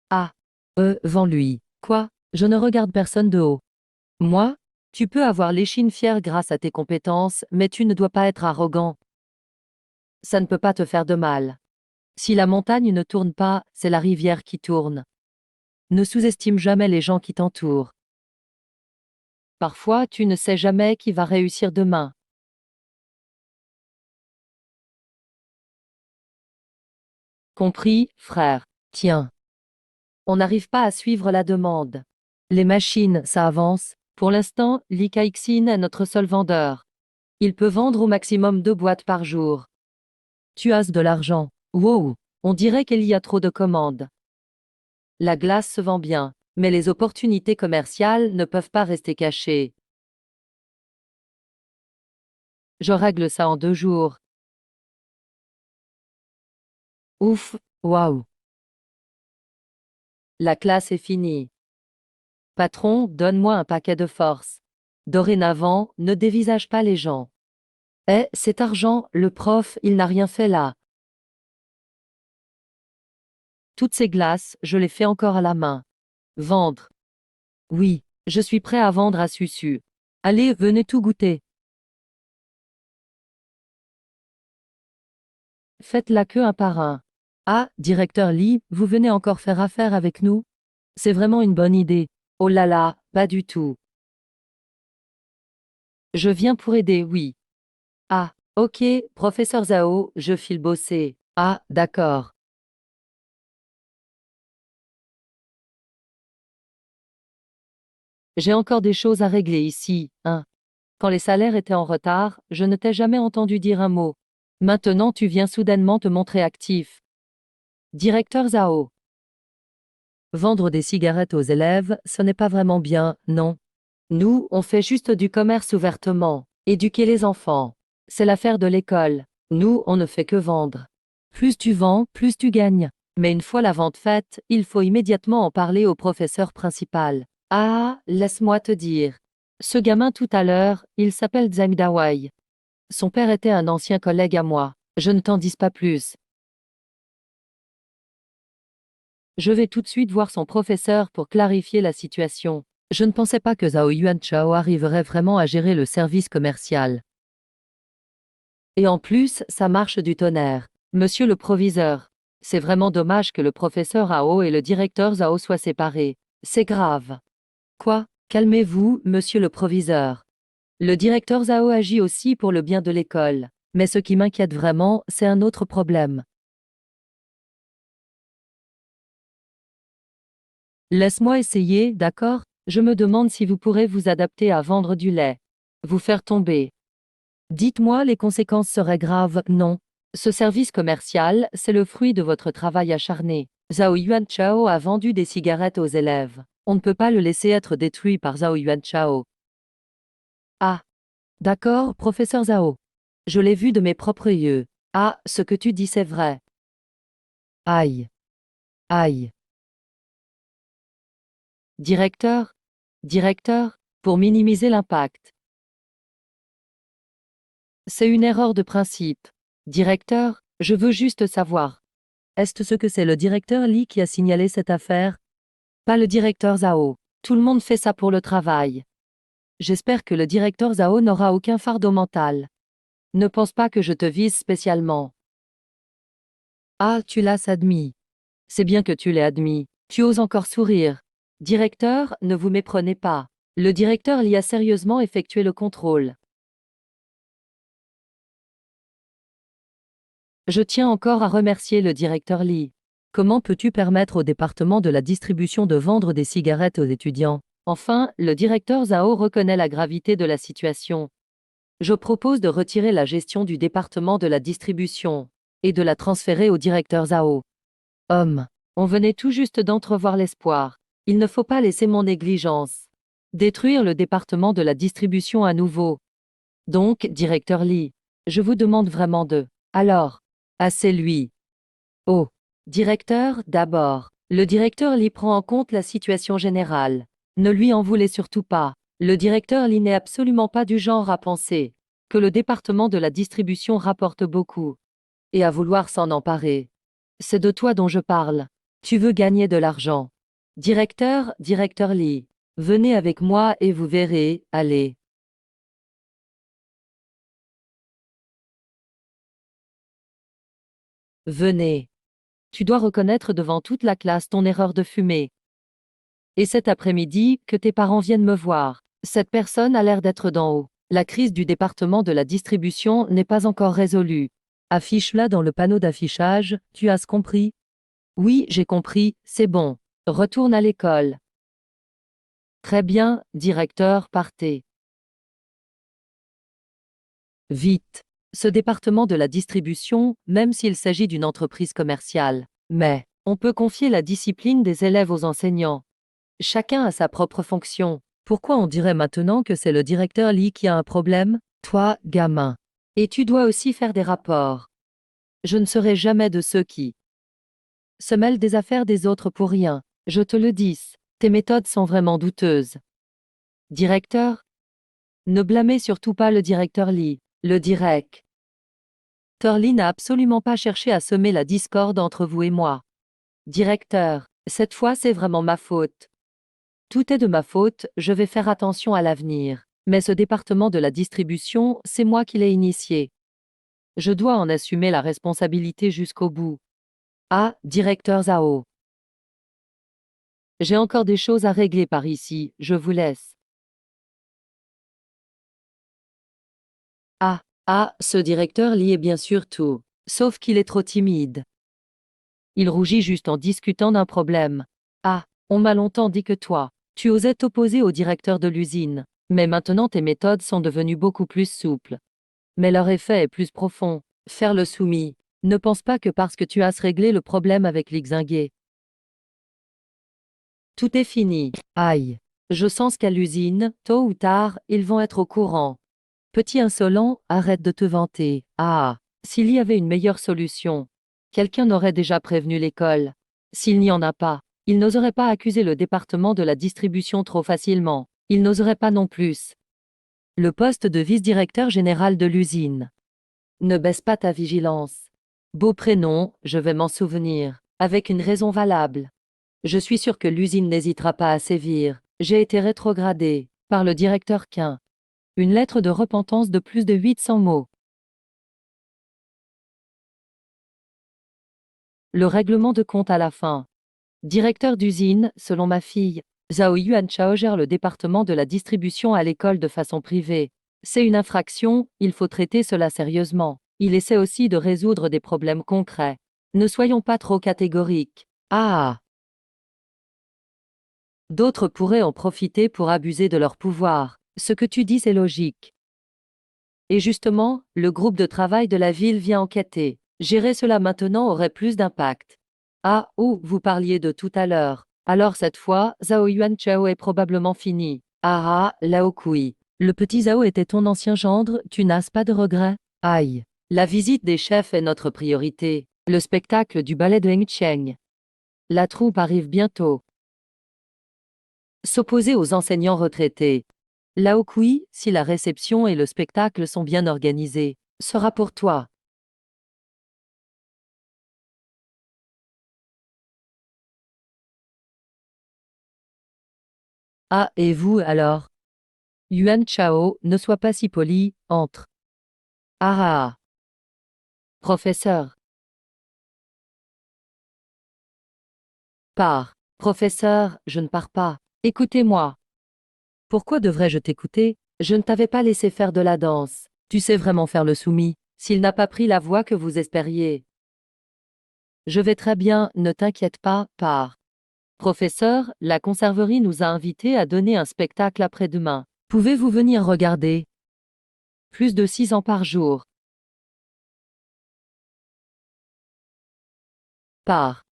Ah. Vends lui. Quoi? Je ne regarde personne de haut. Moi? Tu peux avoir l'échine fière grâce à tes compétences, mais tu ne dois pas être arrogant. Ça ne peut pas te faire de mal. Si la montagne ne tourne pas, c'est la rivière qui tourne. Ne sous-estime jamais les gens qui t'entourent. Parfois, tu ne sais jamais qui va réussir demain. Compris, frère. Tiens. On n'arrive pas à suivre la demande. Les machines, ça avance. Pour l'instant, Li Caixin est notre seul vendeur. Il peut vendre au maximum 2 boîtes par jour. Tu as de l'argent. Wow. On dirait qu'il y a trop de commandes. La glace se vend bien. Mais les opportunités commerciales ne peuvent pas rester cachées. Je règle ça en 2 jours. Ouf, waouh. La classe est finie. Patron, donne-moi un paquet de force. Dorénavant, ne dévisage pas les gens. Eh, cet argent, le prof, il n'a rien fait là. Toutes ces glaces, je les fais encore à la main. Vendre. Oui, je suis prêt à vendre à Susu. Allez, venez tout goûter. Faites la queue un par un. Ah, directeur Lee, vous venez encore faire affaire avec nous? C'est vraiment une bonne idée. Oh là là, pas du tout. Je viens pour aider, oui. Ah, ok, professeur Zhao, je file bosser. Ah, d'accord. J'ai encore des choses à régler ici, hein. Quand les salaires étaient en retard, je ne t'ai jamais entendu dire un mot. Maintenant tu viens soudainement te montrer actif. Directeur Zhao. Vendre des cigarettes aux élèves, ce n'est pas vraiment bien, non? Nous, on fait juste du commerce ouvertement. Éduquer les enfants. C'est l'affaire de l'école. Nous, on ne fait que vendre. Plus tu vends, plus tu gagnes. Mais une fois la vente faite, il faut immédiatement en parler au professeur principal. Ah, laisse-moi te dire. Ce gamin tout à l'heure, il s'appelle Zamidawai. Son père était un ancien collègue à moi. Je ne t'en dis pas plus. Je vais tout de suite voir son professeur pour clarifier la situation. Je ne pensais pas que Zhao Yuanchao arriverait vraiment à gérer le service commercial. Et en plus, ça marche du tonnerre. Monsieur le proviseur, c'est vraiment dommage que le professeur Hao et le directeur Zhao soient séparés. C'est grave. Quoi? Calmez-vous, monsieur le proviseur. Le directeur Zhao agit aussi pour le bien de l'école. Mais ce qui m'inquiète vraiment, c'est un autre problème. Laisse-moi essayer, d'accord? Je me demande si vous pourrez vous adapter à vendre du lait. Vous faire tomber. Dites-moi, les conséquences seraient graves, non? Ce service commercial, c'est le fruit de votre travail acharné. Zhao Yuanchao a vendu des cigarettes aux élèves. On ne peut pas le laisser être détruit par Zhao Yuanchao. Ah, d'accord, professeur Zhao. Je l'ai vu de mes propres yeux. Ah, ce que tu dis c'est vrai. Aïe. Aïe. Directeur? Directeur? Pour minimiser l'impact. C'est une erreur de principe. Directeur, je veux juste savoir. Est-ce ce que c'est le directeur Lee qui a signalé cette affaire? Pas le directeur Zhao. Tout le monde fait ça pour le travail. J'espère que le directeur Zhao n'aura aucun fardeau mental. Ne pense pas que je te vise spécialement. Ah, tu l'as admis. C'est bien que tu l'aies admis. Tu oses encore sourire. Directeur, ne vous méprenez pas. Le directeur Lee a sérieusement effectué le contrôle. Je tiens encore à remercier le directeur Lee. Comment peux-tu permettre au département de la distribution de vendre des cigarettes aux étudiants? Enfin, le directeur Zhao reconnaît la gravité de la situation. Je propose de retirer la gestion du département de la distribution et de la transférer au directeur Zhao. Homme, on venait tout juste d'entrevoir l'espoir. Il ne faut pas laisser mon négligence détruire le département de la distribution à nouveau. Donc, directeur Lee, je vous demande vraiment de. Alors, assez lui. Oh, directeur, d'abord. Le directeur Lee prend en compte la situation générale. Ne lui en voulez surtout pas. Le directeur Lee n'est absolument pas du genre à penser que le département de la distribution rapporte beaucoup et à vouloir s'en emparer. C'est de toi dont je parle. Tu veux gagner de l'argent. Directeur Lee, venez avec moi et vous verrez, allez. Venez. Tu dois reconnaître devant toute la classe ton erreur de fumer. Et cet après-midi, que tes parents viennent me voir. Cette personne a l'air d'être d'en haut. La crise du département de la distribution n'est pas encore résolue. Affiche-la dans le panneau d'affichage, tu as compris? Oui, j'ai compris, c'est bon. Retourne à l'école. Très bien, directeur, partez. Vite. Ce département de la distribution, même s'il s'agit d'une entreprise commerciale, mais on peut confier la discipline des élèves aux enseignants. Chacun a sa propre fonction. Pourquoi on dirait maintenant que c'est le directeur Lee qui a un problème? Toi, gamin. Et tu dois aussi faire des rapports. Je ne serai jamais de ceux qui se mêlent des affaires des autres pour rien. Je te le dis. Tes méthodes sont vraiment douteuses. Directeur? Ne blâmez surtout pas le directeur Lee. Le directeur Lee n'a absolument pas cherché à semer la discorde entre vous et moi. Directeur, cette fois c'est vraiment ma faute. Tout est de ma faute, je vais faire attention à l'avenir. Mais ce département de la distribution, c'est moi qui l'ai initié. Je dois en assumer la responsabilité jusqu'au bout. Ah, directeur Zhao. J'ai encore des choses à régler par ici, je vous laisse. Ce directeur Lee est bien sûr tout. Sauf qu'il est trop timide. Il rougit juste en discutant d'un problème. On m'a longtemps dit que toi, tu osais t'opposer au directeur de l'usine. Mais maintenant tes méthodes sont devenues beaucoup plus souples. Mais leur effet est plus profond. Faire le soumis. Ne pense pas que parce que tu as réglé le problème avec l'Ixingué. Tout est fini. Aïe. Je sens qu'à l'usine, tôt ou tard, ils vont être au courant. Petit insolent, arrête de te vanter. S'il y avait une meilleure solution. Quelqu'un n'aurait déjà prévenu l'école. S'il n'y en a pas, il n'oserait pas accuser le département de la distribution trop facilement. Il n'oserait pas non plus. Le poste de vice-directeur général de l'usine. Ne baisse pas ta vigilance. Beau prénom, je vais m'en souvenir, avec une raison valable. Je suis sûr que l'usine n'hésitera pas à sévir. J'ai été rétrogradé par le directeur Quin. Une lettre de repentance de plus de 800 mots. Le règlement de compte à la fin. Directeur d'usine, selon ma fille, Zhao Yuanchao gère le département de la distribution à l'école de façon privée. C'est une infraction, il faut traiter cela sérieusement. Il essaie aussi de résoudre des problèmes concrets. Ne soyons pas trop catégoriques. D'autres pourraient en profiter pour abuser de leur pouvoir. Ce que tu dis, c'est logique. Et justement, le groupe de travail de la ville vient enquêter. Gérer cela maintenant aurait plus d'impact. Vous parliez de tout à l'heure. Alors cette fois, Zhao Yuanchao est probablement fini. Lao Kui. Le petit Zhao était ton ancien gendre, tu n'as pas de regrets? Aïe. La visite des chefs est notre priorité. Le spectacle du ballet de Hengcheng. La troupe arrive bientôt. S'opposer aux enseignants retraités. Lao Kui, si la réception et le spectacle sont bien organisés, sera pour toi. Et vous alors? Yuan Chao, ne sois pas si poli, entre. Professeur. Pars. Professeur, je ne pars pas. Écoutez-moi. Pourquoi devrais-je t'écouter? Je ne t'avais pas laissé faire de la danse. Tu sais vraiment faire le soumis, s'il n'a pas pris la voie que vous espériez. Je vais très bien, ne t'inquiète pas, pars. Professeur, la conserverie nous a invités à donner un spectacle après-demain. Pouvez-vous venir regarder? Plus de 6 ans par jour. Pars.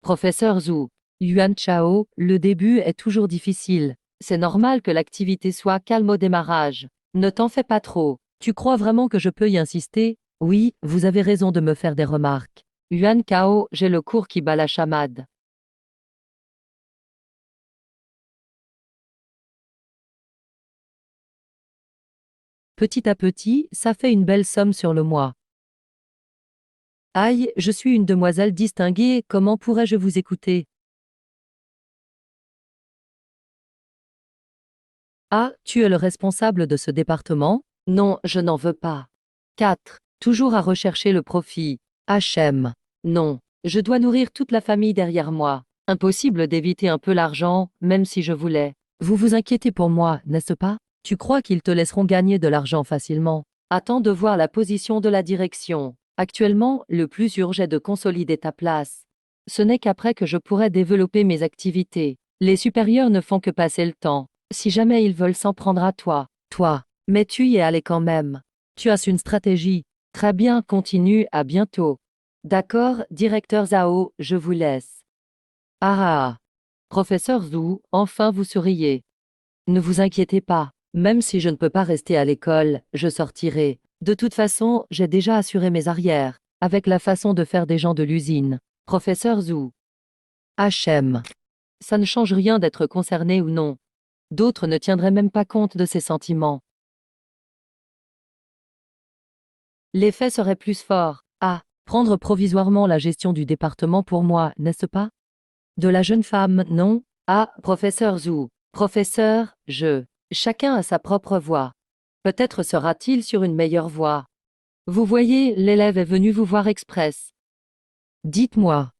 Professeur Zhu. Yuan Chao, le début est toujours difficile. C'est normal que l'activité soit calme au démarrage. Ne t'en fais pas trop. Tu crois vraiment que je peux y insister? Oui, vous avez raison de me faire des remarques. Yuan Kao, j'ai le cours qui bat la chamade. Petit à petit, ça fait une belle somme sur le mois. Aïe, je suis une demoiselle distinguée, comment pourrais-je vous écouter? Tu es le responsable de ce département? Non, je n'en veux pas. 4. Toujours à rechercher le profit. HM. Non, je dois nourrir toute la famille derrière moi. Impossible d'éviter un peu l'argent, même si je voulais. Vous vous inquiétez pour moi, n'est-ce pas? Tu crois qu'ils te laisseront gagner de l'argent facilement? Attends de voir la position de la direction. Actuellement, le plus urgent est de consolider ta place. Ce n'est qu'après que je pourrai développer mes activités. Les supérieurs ne font que passer le temps. Si jamais ils veulent s'en prendre à toi, mais tu y es allé quand même. Tu as une stratégie. Très bien, continue, à bientôt. D'accord, directeur Zhao, je vous laisse. Ah ah. Professeur Zhu, enfin vous souriez. Ne vous inquiétez pas, même si je ne peux pas rester à l'école, je sortirai. De toute façon, j'ai déjà assuré mes arrières, avec la façon de faire des gens de l'usine. Professeur Zhu. HM. Ça ne change rien d'être concerné ou non. D'autres ne tiendraient même pas compte de ses sentiments. L'effet serait plus fort. Ah, prendre provisoirement la gestion du département pour moi, n'est-ce pas? De la jeune femme, non? Ah, professeur Zhu. Professeur, Chacun a sa propre voix. Peut-être sera-t-il sur une meilleure voie. Vous voyez, l'élève est venu vous voir express. Dites-moi,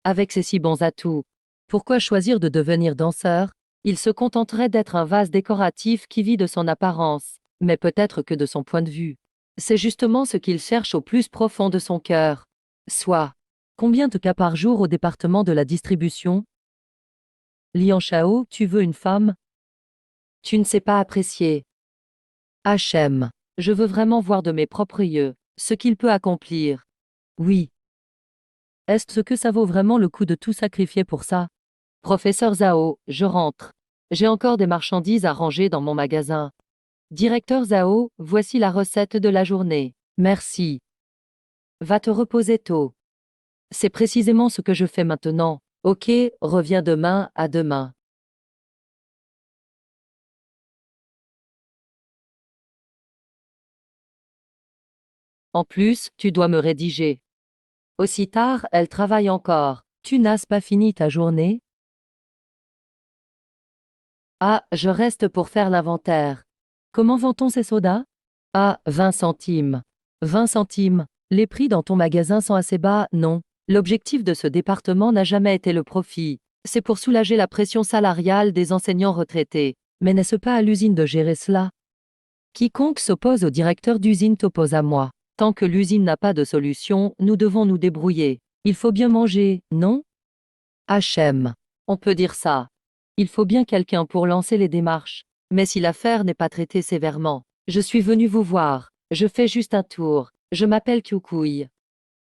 avec ses si bons atouts, pourquoi choisir de devenir danseur? Il se contenterait d'être un vase décoratif qui vit de son apparence, mais peut-être que de son point de vue. C'est justement ce qu'il cherche au plus profond de son cœur. Soit. Combien de cas par jour au département de la distribution? Lian Shao, tu veux une femme? Tu ne sais pas apprécier. HM. Je veux vraiment voir de mes propres yeux ce qu'il peut accomplir. Oui. Est-ce que ça vaut vraiment le coup de tout sacrifier pour ça? Professeur Zhao, je rentre. J'ai encore des marchandises à ranger dans mon magasin. Directeur Zhao, voici la recette de la journée. Merci. Va te reposer tôt. C'est précisément ce que je fais maintenant. Ok, reviens demain, à demain. En plus, tu dois me rédiger. Aussi tard, elle travaille encore. Tu n'as pas fini ta journée? Ah, je reste pour faire l'inventaire. Comment vend-on ces sodas? Ah, 20 centimes. 20 centimes. Les prix dans ton magasin sont assez bas, non? L'objectif de ce département n'a jamais été le profit. C'est pour soulager la pression salariale des enseignants retraités. Mais n'est-ce pas à l'usine de gérer cela? Quiconque s'oppose au directeur d'usine t'oppose à moi. Tant que l'usine n'a pas de solution, nous devons nous débrouiller. Il faut bien manger, non? HM. On peut dire ça. Il faut bien quelqu'un pour lancer les démarches. Mais si l'affaire n'est pas traitée sévèrement, je suis venu vous voir. Je fais juste un tour. Je m'appelle Kyukui.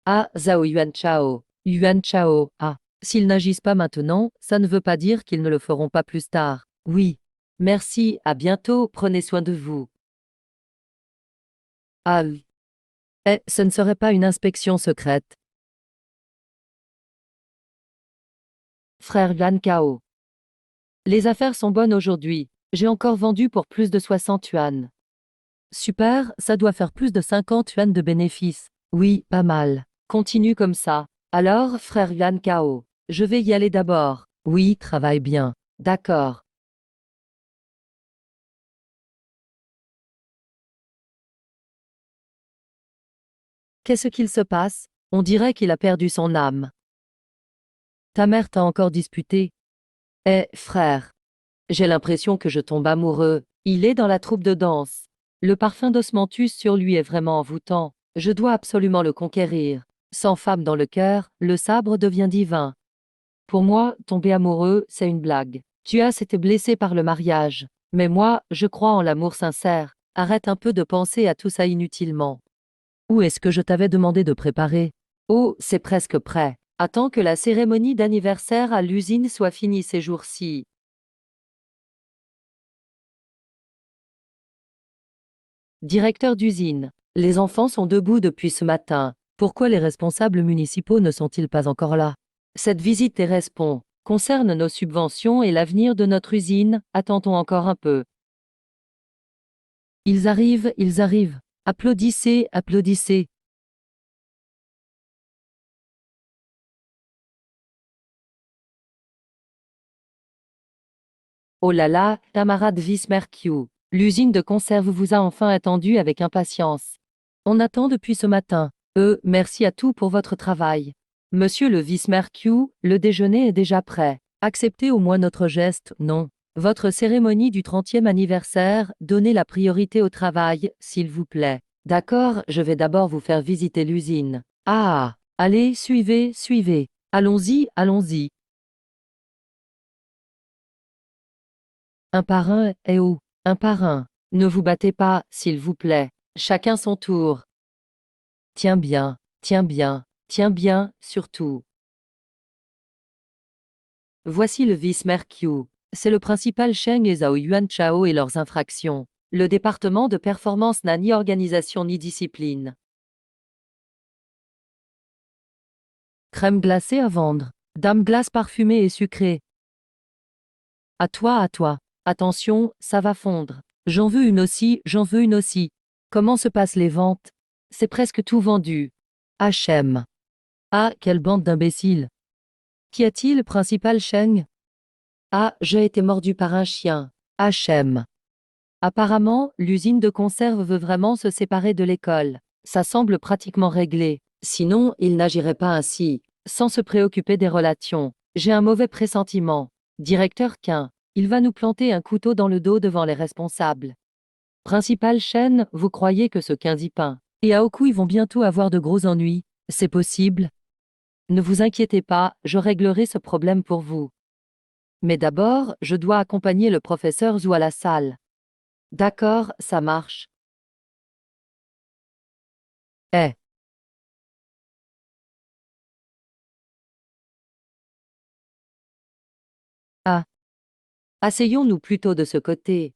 Ah, Zhao Yuan Chao. Yuan Chao. Ah. S'ils n'agissent pas maintenant, ça ne veut pas dire qu'ils ne le feront pas plus tard. Oui. Merci, à bientôt, prenez soin de vous. Ah oui. Ce ne serait pas une inspection secrète. Frère Yuan Kao. Les affaires sont bonnes aujourd'hui. J'ai encore vendu pour plus de 60 yuan. Super, ça doit faire plus de 50 yuan de bénéfices. Oui, pas mal. Continue comme ça. Alors, frère Yuan Kao, je vais y aller d'abord. Oui, travaille bien. D'accord. Qu'est-ce qu'il se passe? On dirait qu'il a perdu son âme. Ta mère t'a encore disputé? Eh, frère. J'ai l'impression que je tombe amoureux. Il est dans la troupe de danse. Le parfum d'osmanthus sur lui est vraiment envoûtant. Je dois absolument le conquérir. Sans femme dans le cœur, le sabre devient divin. Pour moi, tomber amoureux, c'est une blague. Tu as été blessé par le mariage. Mais moi, je crois en l'amour sincère. Arrête un peu de penser à tout ça inutilement. Où est-ce que je t'avais demandé de préparer? Oh, c'est presque prêt. Attends que la cérémonie d'anniversaire à l'usine soit finie ces jours-ci. Directeur d'usine. Les enfants sont debout depuis ce matin. Pourquoi les responsables municipaux ne sont-ils pas encore là? Cette visite des respons concerne nos subventions et l'avenir de notre usine. Attendons encore un peu. Ils arrivent, ils arrivent. Applaudissez, applaudissez. Oh là là, camarade Vice-Mercure. L'usine de conserve vous a enfin attendu avec impatience. On attend depuis ce matin. Merci à tous pour votre travail. Monsieur le Vice-Mercure, le déjeuner est déjà prêt. Acceptez au moins notre geste, non? Votre cérémonie du 30e anniversaire, donnez la priorité au travail, s'il vous plaît. D'accord, je vais d'abord vous faire visiter l'usine. Ah, allez, suivez, suivez. Allons-y, allons-y. Un par un, et où? Un par un. Ne vous battez pas, s'il vous plaît. Chacun son tour. Tiens bien, tiens bien, tiens bien, surtout. Voici le vice-maire Q. C'est le principal Cheng et Zhao Yuan Chao et leurs infractions. Le département de performance n'a ni organisation ni discipline. Crème glacée à vendre. Dame glace parfumée et sucrée. À toi, à toi. Attention, ça va fondre. J'en veux une aussi, j'en veux une aussi. Comment se passent les ventes? C'est presque tout vendu. H&M. Ah, quelle bande d'imbéciles. Qu'y a-t-il, principal Cheng? Ah, j'ai été mordu par un chien. H&M. Apparemment, l'usine de conserve veut vraiment se séparer de l'école. Ça semble pratiquement réglé. Sinon, il n'agirait pas ainsi, sans se préoccuper des relations. J'ai un mauvais pressentiment. Directeur Quin, il va nous planter un couteau dans le dos devant les responsables. Principal Chen, vous croyez que ce Quindipin et Aoku ils vont bientôt avoir de gros ennuis? C'est possible? Ne vous inquiétez pas, je réglerai ce problème pour vous. Mais d'abord, je dois accompagner le professeur Zhou à la salle. D'accord, ça marche. Eh, ah, asseyons-nous plutôt de ce côté.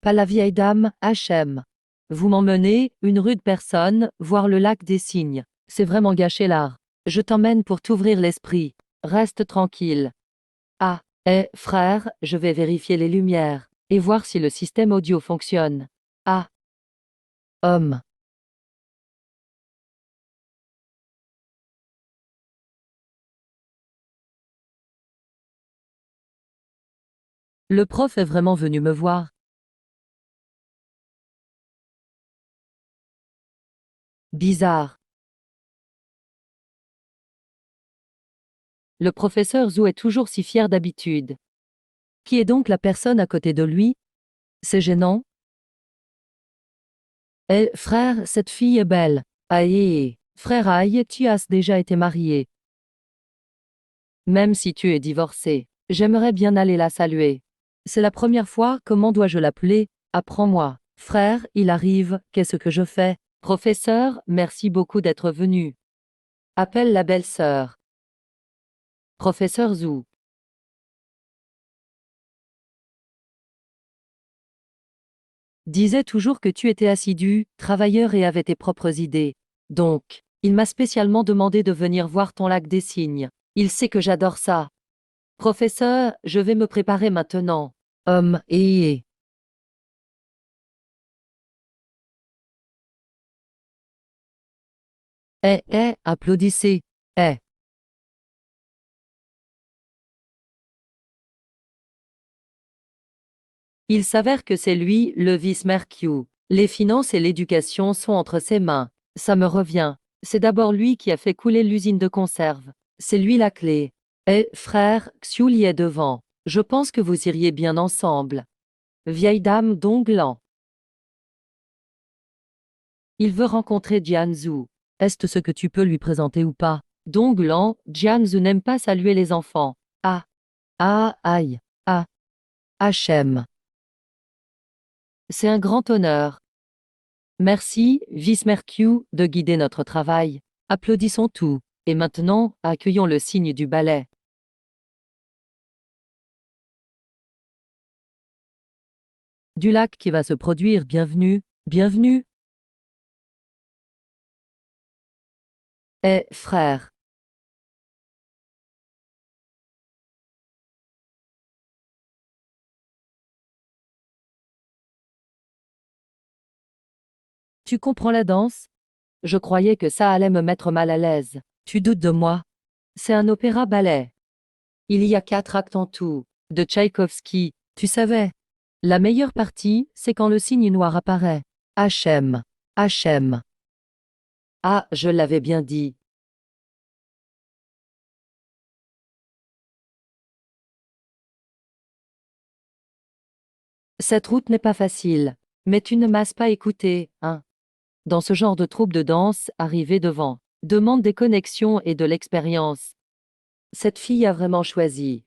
Pas la vieille dame, H.M. Vous m'emmenez, une rude personne, voir le lac des cygnes. C'est vraiment gâcher l'art. Je t'emmène pour t'ouvrir l'esprit. Reste tranquille. Ah, frère, je vais vérifier les lumières et voir si le système audio fonctionne. Ah, homme. Le prof est vraiment venu me voir. Bizarre. Le professeur Zhou est toujours si fier d'habitude. Qui est donc la personne à côté de lui? C'est gênant. Frère, cette fille est belle. Aïe, frère Aïe, tu as déjà été marié. Même si tu es divorcé, j'aimerais bien aller la saluer. C'est la première fois, comment dois-je l'appeler? Apprends-moi. Frère, il arrive, qu'est-ce que je fais? Professeur, merci beaucoup d'être venu. Appelle la belle-sœur. Professeur Zhou. Disait toujours que tu étais assidu, travailleur et avais tes propres idées. Donc, il m'a spécialement demandé de venir voir ton lac des cygnes. Il sait que j'adore ça. Professeur, je vais me préparer maintenant. Homme, applaudissez. Eh. Il s'avère que c'est lui, le vice-maire Q. Les finances et l'éducation sont entre ses mains. Ça me revient. C'est d'abord lui qui a fait couler l'usine de conserve. C'est lui la clé. Frère, Xiu y est devant. Je pense que vous iriez bien ensemble. Vieille dame d'Onglan. Il veut rencontrer Jianzhu. Est-ce ce que tu peux lui présenter ou pas? Donglan, Jianzhu n'aime pas saluer les enfants. Ah. Ah, aïe. Ah. Hachem. C'est un grand honneur. Merci, Vice-Mercure, de guider notre travail. Applaudissons tout. Et maintenant, accueillons le signe du ballet. Du lac qui va se produire, bienvenue, bienvenue. Frère. Tu comprends la danse? Je croyais que ça allait me mettre mal à l'aise. Tu doutes de moi? C'est un opéra-ballet. Il y a 4 actes en tout, de Tchaïkovski, tu savais. La meilleure partie, c'est quand le signe noir apparaît. Hachem. Hachem. Ah, je l'avais bien dit. Cette route n'est pas facile. Mais tu ne m'as pas écouté, hein? Dans ce genre de troupe de danse, arriver devant demande des connexions et de l'expérience. Cette fille a vraiment choisi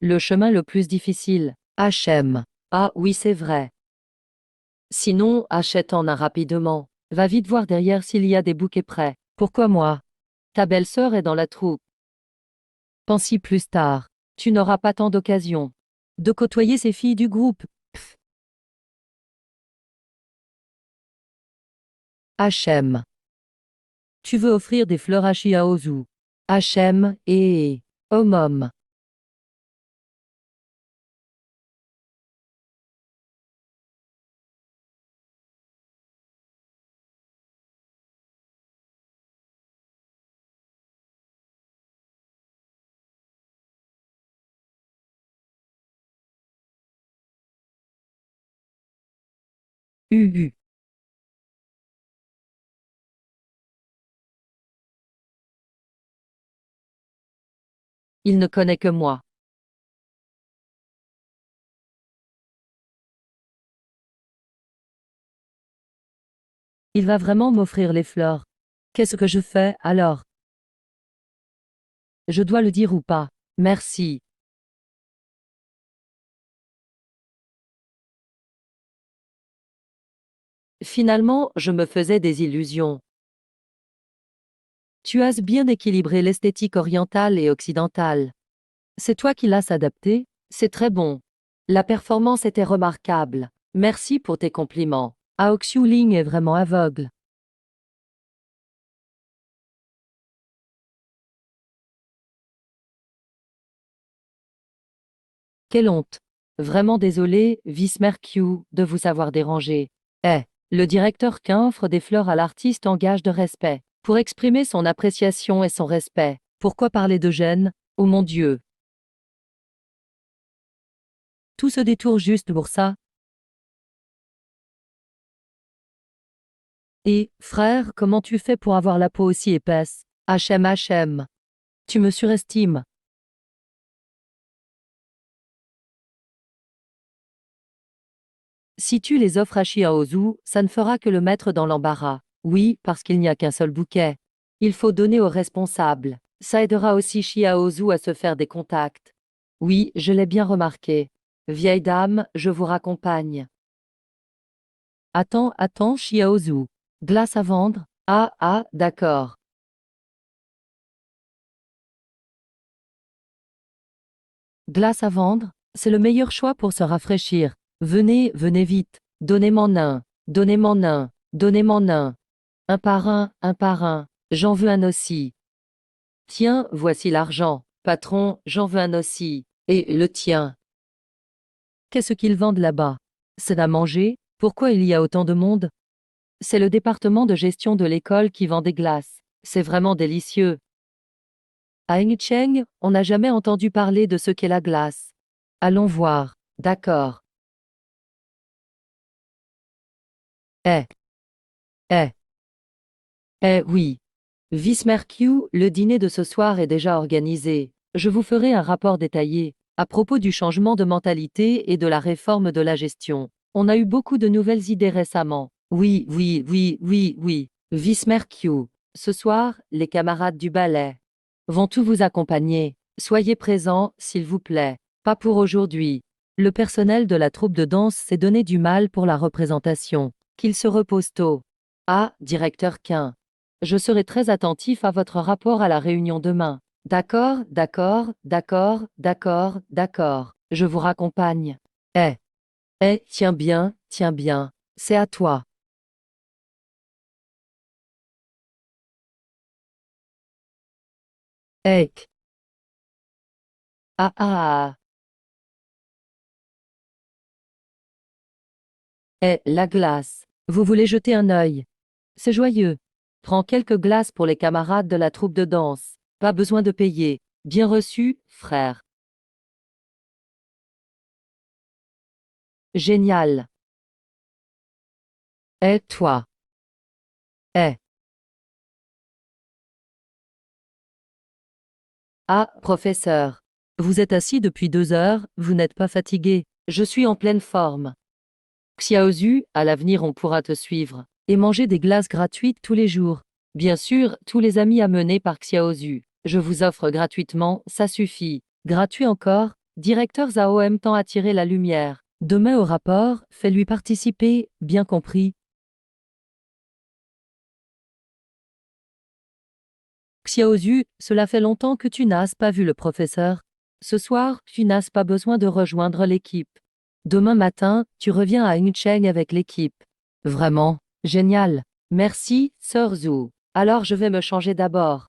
le chemin le plus difficile. HM. Ah oui, c'est vrai. Sinon, achète-en un rapidement. Va vite voir derrière s'il y a des bouquets prêts. Pourquoi moi? Ta belle-sœur est dans la troupe. Pense-y plus tard. Tu n'auras pas tant d'occasions de côtoyer ces filles du groupe. Pff. HM. Tu veux offrir des fleurs à Shiaozu. HM et Homom. UU. Il ne connaît que moi. Il va vraiment m'offrir les fleurs. Qu'est-ce que je fais alors? Je dois le dire ou pas? Merci. Finalement, je me faisais des illusions. Tu as bien équilibré l'esthétique orientale et occidentale. C'est toi qui l'as adapté? C'est très bon. La performance était remarquable. Merci pour tes compliments. Ao Xiuling est vraiment aveugle. Quelle honte. Vraiment désolé, Vice Mercure, de vous avoir dérangé. Eh, le directeur Quin offre des fleurs à l'artiste en gage de respect. Pour exprimer son appréciation et son respect. Pourquoi parler de gêne? Oh mon Dieu. Tout se détourne juste pour ça. Et, frère, comment tu fais pour avoir la peau aussi épaisse? HM. Tu me surestimes. Si tu les offres à Shiaozu, ça ne fera que le mettre dans l'embarras. Oui, parce qu'il n'y a qu'un seul bouquet. Il faut donner aux responsables. Ça aidera aussi Shiaozu à se faire des contacts. Oui, je l'ai bien remarqué. Vieille dame, je vous raccompagne. Attends, Shiaozu. Glace à vendre? Ah, d'accord. Glace à vendre? C'est le meilleur choix pour se rafraîchir. Venez vite. Donnez-m'en un. Donnez-m'en un. Donnez-m'en un. Un par un. J'en veux un aussi. Tiens, voici l'argent. Patron, j'en veux un aussi. Et le tien. Qu'est-ce qu'ils vendent là-bas? C'est à manger? Pourquoi il y a autant de monde? C'est le département de gestion de l'école qui vend des glaces. C'est vraiment délicieux. À Engcheng, on n'a jamais entendu parler de ce qu'est la glace. Allons voir. D'accord. Eh, eh, oui. Vice Mercure, le dîner de ce soir est déjà organisé. Je vous ferai un rapport détaillé à propos du changement de mentalité et de la réforme de la gestion. On a eu beaucoup de nouvelles idées récemment. Oui. Vice Mercure. Ce soir, les camarades du ballet vont tous vous accompagner. Soyez présents, s'il vous plaît. Pas pour aujourd'hui. Le personnel de la troupe de danse s'est donné du mal pour la représentation. Qu'il se repose tôt. Ah, directeur Quin. Je serai très attentif à votre rapport à la réunion demain. D'accord. Je vous raccompagne. Eh, tiens bien. C'est à toi. Eh, ah. La glace. Vous voulez jeter un œil? C'est joyeux. Prends quelques glaces pour les camarades de la troupe de danse. Pas besoin de payer. Bien reçu, frère. Génial. Toi. Eh. Ah, professeur. Vous êtes assis depuis 2 heures, vous n'êtes pas fatigué. Je suis en pleine forme. Xiaozu, à l'avenir on pourra te suivre. Et manger des glaces gratuites tous les jours. Bien sûr, tous les amis amenés par Xiaozu Je vous offre gratuitement, ça suffit. Gratuit encore? Directeur Zhao aime tant attirer la lumière. Demain au rapport, fais-lui participer, bien compris. Xiaozu, cela fait longtemps que tu n'as pas vu le professeur. Ce soir, tu n'as pas besoin de rejoindre l'équipe. Demain matin, tu reviens à Yuncheng avec l'équipe. Vraiment, génial. Merci, sœur Zhu. Alors je vais me changer d'abord.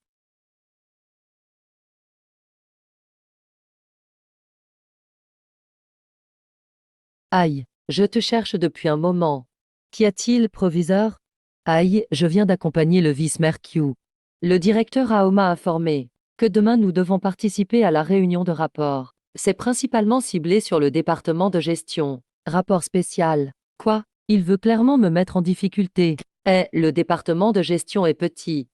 Aïe, je te cherche depuis un moment. Qu'y a-t-il, proviseur? Aïe, je viens d'accompagner le vice-maire Q. Le directeur Aoma a informé que demain nous devons participer à la réunion de rapport. C'est principalement ciblé sur le département de gestion. Rapport spécial. Quoi? Il veut clairement me mettre en difficulté. Le département de gestion est petit.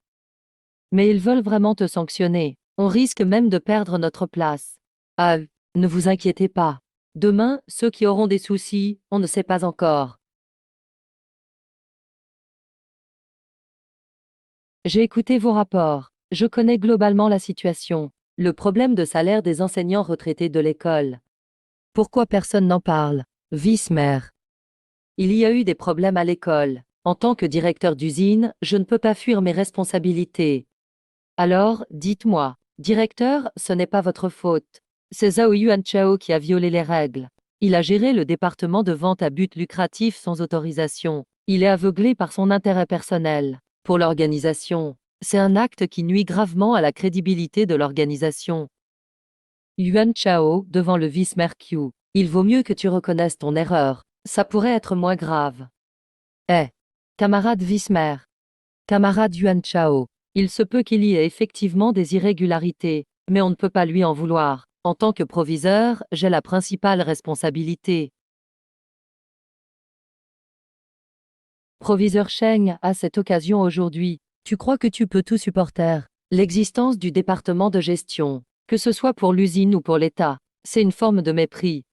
Mais ils veulent vraiment te sanctionner. On risque même de perdre notre place. Ah, ne vous inquiétez pas. Demain, ceux qui auront des soucis, on ne sait pas encore. J'ai écouté vos rapports. Je connais globalement la situation. Le problème de salaire des enseignants retraités de l'école. Pourquoi personne n'en parle? Vice-maire. Il y a eu des problèmes à l'école. En tant que directeur d'usine, je ne peux pas fuir mes responsabilités. Alors, dites-moi, directeur, ce n'est pas votre faute. C'est Zhao Yuanchao qui a violé les règles. Il a géré le département de vente à but lucratif sans autorisation. Il est aveuglé par son intérêt personnel. Pour l'organisation, c'est un acte qui nuit gravement à la crédibilité de l'organisation. Yuan Chao, devant le vice-maire Q. Il vaut mieux que tu reconnaisses ton erreur. Ça pourrait être moins grave. Camarade vice-maire. Camarade Yuan Chao. Il se peut qu'il y ait effectivement des irrégularités, mais on ne peut pas lui en vouloir. En tant que proviseur, j'ai la principale responsabilité. Proviseur Sheng, à cette occasion aujourd'hui, tu crois que tu peux tout supporter? L'existence du département de gestion, que ce soit pour l'usine ou pour l'État, c'est une forme de mépris.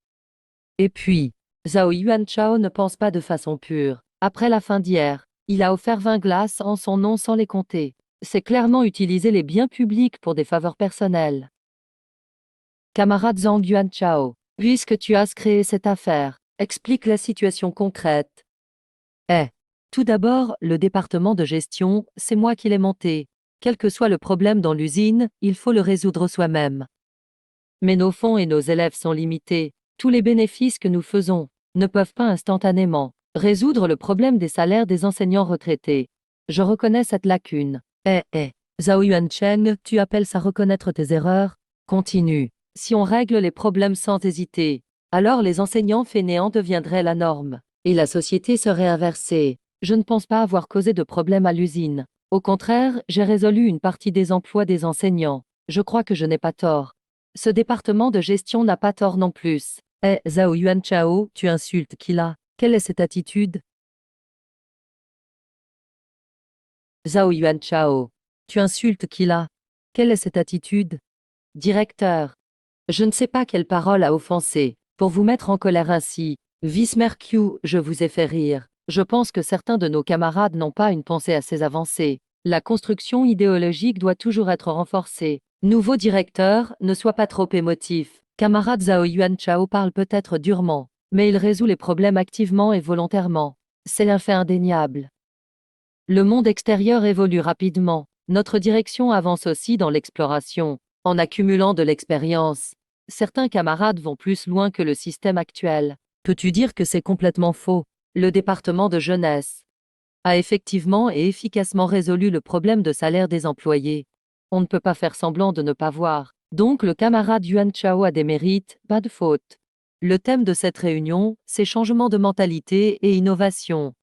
Et puis, Zhao Yuanchao ne pense pas de façon pure. Après la fin d'hier, il a offert 20 glaces en son nom sans les compter. C'est clairement utiliser les biens publics pour des faveurs personnelles. Camarade Zhang Yuanchao, puisque tu as créé cette affaire, explique la situation concrète. Tout d'abord, le département de gestion, c'est moi qui l'ai monté. Quel que soit le problème dans l'usine, il faut le résoudre soi-même. Mais nos fonds et nos élèves sont limités. Tous les bénéfices que nous faisons ne peuvent pas instantanément résoudre le problème des salaires des enseignants retraités. Je reconnais cette lacune. Zhao Yuancheng, tu appelles ça reconnaître tes erreurs? Continue. Si on règle les problèmes sans hésiter, alors les enseignants fainéants deviendraient la norme, et la société serait inversée. Je ne pense pas avoir causé de problème à l'usine. Au contraire, j'ai résolu une partie des emplois des enseignants. Je crois que je n'ai pas tort. Ce département de gestion n'a pas tort non plus. Zhao Yuanchao, tu insultes Kila. Quelle est cette attitude? Zhao Yuanchao, tu insultes Kila. Quelle est cette attitude? Directeur. Je ne sais pas quelle parole a offensé, pour vous mettre en colère ainsi. Vice-maire Q, je vous ai fait rire. Je pense que certains de nos camarades n'ont pas une pensée assez avancée. La construction idéologique doit toujours être renforcée. Nouveau directeur, ne sois pas trop émotif. Camarade Zhao Yuanchao parle peut-être durement, mais il résout les problèmes activement et volontairement. C'est un fait indéniable. Le monde extérieur évolue rapidement. Notre direction avance aussi dans l'exploration, en accumulant de l'expérience. Certains camarades vont plus loin que le système actuel. Peux-tu dire que c'est complètement faux? Le département de jeunesse a effectivement et efficacement résolu le problème de salaire des employés. On ne peut pas faire semblant de ne pas voir. Donc le camarade Yuan Chao a des mérites, pas de faute. Le thème de cette réunion, c'est changement de mentalité et innovation.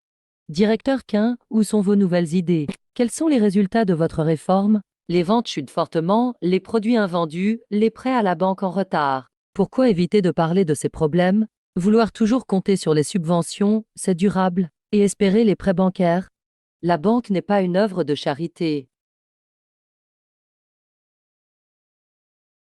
Directeur Quin, où sont vos nouvelles idées? Quels sont les résultats de votre réforme? Les ventes chutent fortement, les produits invendus, les prêts à la banque en retard. Pourquoi éviter de parler de ces problèmes? Vouloir toujours compter sur les subventions, c'est durable, et espérer les prêts bancaires? La banque n'est pas une œuvre de charité.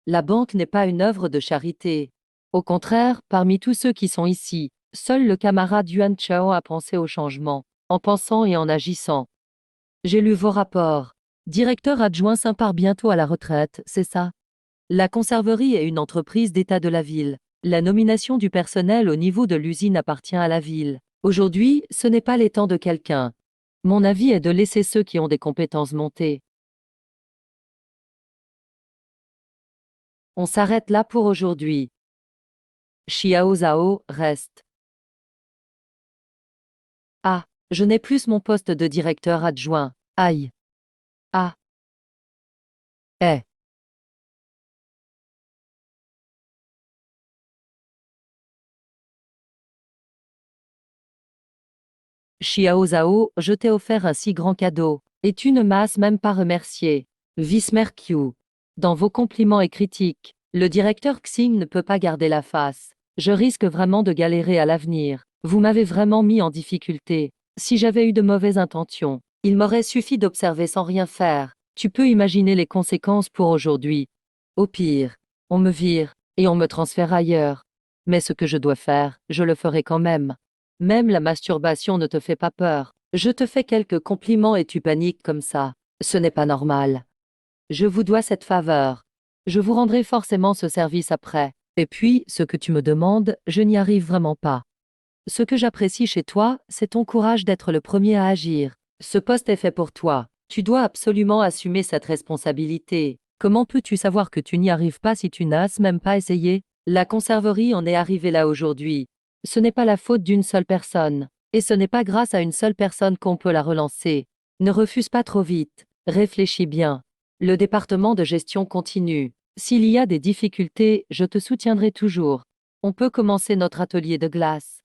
La banque n'est pas une œuvre de charité. Au contraire, parmi tous ceux qui sont ici, seul le camarade Yuan Chao a pensé au changement, en pensant et en agissant. J'ai lu vos rapports. Directeur adjoint part bientôt à la retraite, c'est ça? La conserverie est une entreprise d'État de la ville. La nomination du personnel au niveau de l'usine appartient à la ville. Aujourd'hui, ce n'est pas les temps de quelqu'un. Mon avis est de laisser ceux qui ont des compétences monter. On s'arrête là pour aujourd'hui. Xiao Zhao reste. Ah, je n'ai plus mon poste de directeur adjoint. Aïe. Ah. Eh. Xiao Zhao, je t'ai offert un si grand cadeau, et tu ne m'as même pas remercié. Vice Merkiu. Dans vos compliments et critiques, le directeur Xing ne peut pas garder la face. Je risque vraiment de galérer à l'avenir. Vous m'avez vraiment mis en difficulté. Si j'avais eu de mauvaises intentions, il m'aurait suffi d'observer sans rien faire. Tu peux imaginer les conséquences pour aujourd'hui. Au pire, on me vire, et on me transfère ailleurs. Mais ce que je dois faire, je le ferai quand même. Même la masturbation ne te fait pas peur. Je te fais quelques compliments et tu paniques comme ça. Ce n'est pas normal. Je vous dois cette faveur. Je vous rendrai forcément ce service après. Et puis, ce que tu me demandes, je n'y arrive vraiment pas. Ce que j'apprécie chez toi, c'est ton courage d'être le premier à agir. Ce poste est fait pour toi. Tu dois absolument assumer cette responsabilité. Comment peux-tu savoir que tu n'y arrives pas si tu n'as même pas essayé? La conserverie en est arrivée là aujourd'hui. Ce n'est pas la faute d'une seule personne. Et ce n'est pas grâce à une seule personne qu'on peut la relancer. Ne refuse pas trop vite. Réfléchis bien. Le département de gestion continue. S'il y a des difficultés, je te soutiendrai toujours. On peut commencer notre atelier de glace.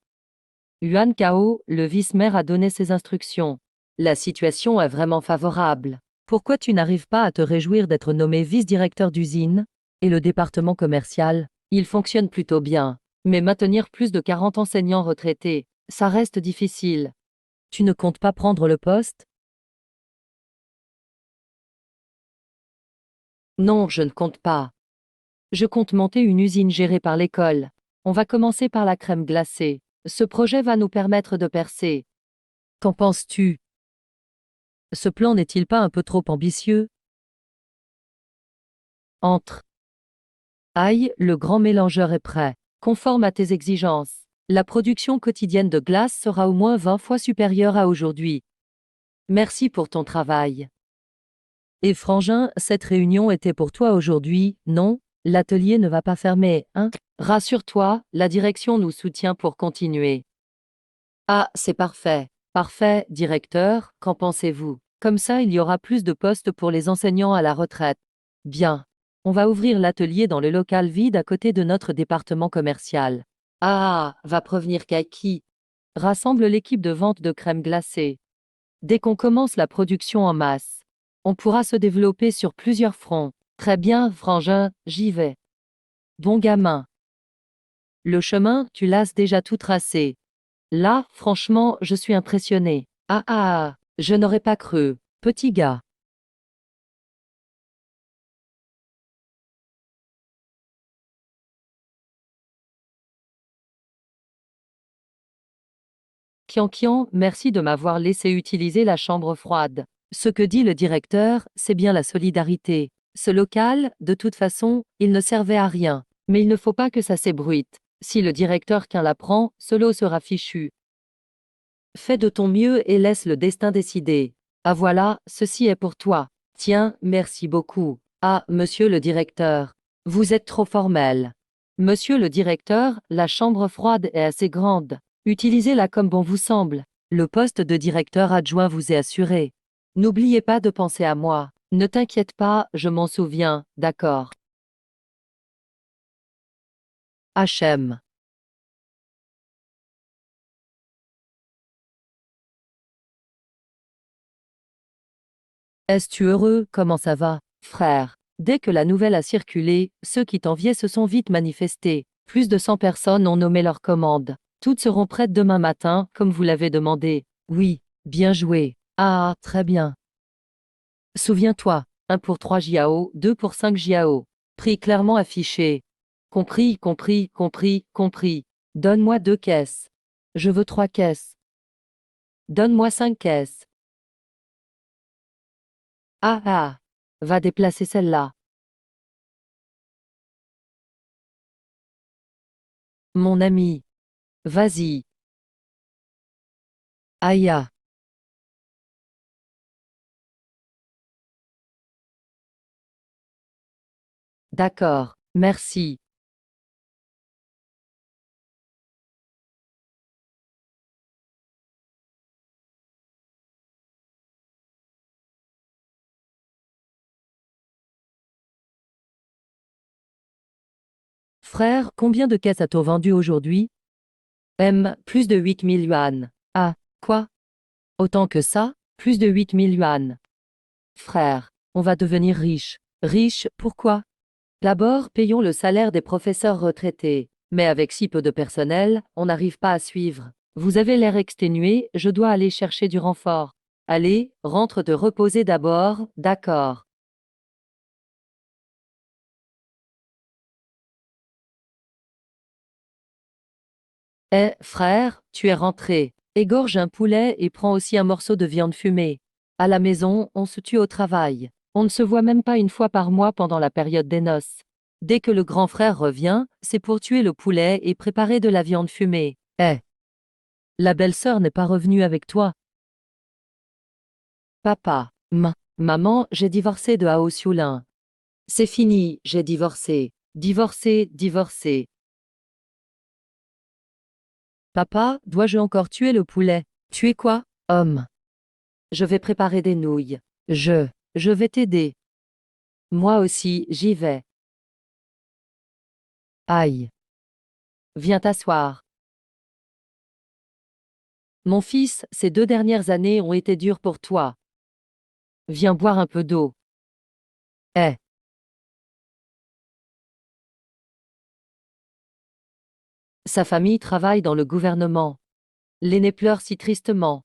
Yuan Cao, le vice-maire a donné ses instructions. La situation est vraiment favorable. Pourquoi tu n'arrives pas à te réjouir d'être nommé vice-directeur d'usine? Et le département commercial? Il fonctionne plutôt bien. Mais maintenir plus de 40 enseignants retraités, ça reste difficile. Tu ne comptes pas prendre le poste? Non, je ne compte pas. Je compte monter une usine gérée par l'école. On va commencer par la crème glacée. Ce projet va nous permettre de percer. Qu'en penses-tu? Ce plan n'est-il pas un peu trop ambitieux? Entre. Aïe, le grand mélangeur est prêt. Conforme à tes exigences. La production quotidienne de glace sera au moins 20 fois supérieure à aujourd'hui. Merci pour ton travail. Et Frangin, cette réunion était pour toi aujourd'hui, non? L'atelier ne va pas fermer, hein? Rassure-toi, la direction nous soutient pour continuer. Ah, c'est parfait. Parfait, directeur, qu'en pensez-vous? Comme ça, il y aura plus de postes pour les enseignants à la retraite. Bien. On va ouvrir l'atelier dans le local vide à côté de notre département commercial. Ah, va prévenir Kaki. Rassemble l'équipe de vente de crème glacée. Dès qu'on commence la production en masse, on pourra se développer sur plusieurs fronts. Très bien, Frangin, j'y vais. Bon gamin. Le chemin, tu l'as déjà tout tracé. Là, franchement, je suis impressionné. Ah ah, je n'aurais pas cru. Petit gars. Kian Kian, merci de m'avoir laissé utiliser la chambre froide. Ce que dit le directeur, c'est bien la solidarité. Ce local, de toute façon, il ne servait à rien. Mais il ne faut pas que ça s'ébruite. Si le directeur qu'un l'apprend, cela sera fichu. Fais de ton mieux et laisse le destin décider. Ah voilà, ceci est pour toi. Tiens, merci beaucoup. Ah, monsieur le directeur. Vous êtes trop formel. Monsieur le directeur, la chambre froide est assez grande. Utilisez-la comme bon vous semble. Le poste de directeur adjoint vous est assuré. N'oubliez pas de penser à moi. Ne t'inquiète pas, je m'en souviens, d'accord. HM. Es-tu heureux, comment ça va, frère? Dès que la nouvelle a circulé, ceux qui t'enviaient se sont vite manifestés. Plus de 100 personnes ont nommé leurs commandes. Toutes seront prêtes demain matin, comme vous l'avez demandé. Oui, bien joué. Ah, très bien. Souviens-toi, 1 pour 3 Jiao, 2 pour 5 Jiao. Prix clairement affiché. Compris, compris, compris, compris. Donne-moi 2 caisses. Je veux 3 caisses. Donne-moi 5 caisses. Ah ah. Va déplacer celle-là. Mon ami. Vas-y. Aïe ah. D'accord. Merci. Frère, combien de caisses as-tu vendu aujourd'hui? Plus de 8 000 yuan. Ah, quoi? Autant que ça? Plus de 8 000 yuan. Frère, on va devenir riche. Riche, pourquoi? D'abord, payons le salaire des professeurs retraités. Mais avec si peu de personnel, on n'arrive pas à suivre. Vous avez l'air exténué, je dois aller chercher du renfort. Allez, rentre te reposer d'abord, d'accord. Frère, tu es rentré. Égorge un poulet et prends aussi un morceau de viande fumée. À la maison, on se tue au travail. On ne se voit même pas une fois par mois pendant la période des noces. Dès que le grand frère revient, c'est pour tuer le poulet et préparer de la viande fumée. La belle-sœur n'est pas revenue avec toi. Papa, maman, j'ai divorcé de Hao Xiulin. C'est fini, j'ai divorcé. Divorcé, divorcé. Papa, dois-je encore tuer le poulet? Tuer quoi, homme? Je vais préparer des nouilles. Je vais t'aider. Moi aussi, j'y vais. Aïe. Viens t'asseoir. Mon fils, ces 2 dernières années ont été dures pour toi. Viens boire un peu d'eau. Eh. Sa famille travaille dans le gouvernement. L'aîné pleure si tristement.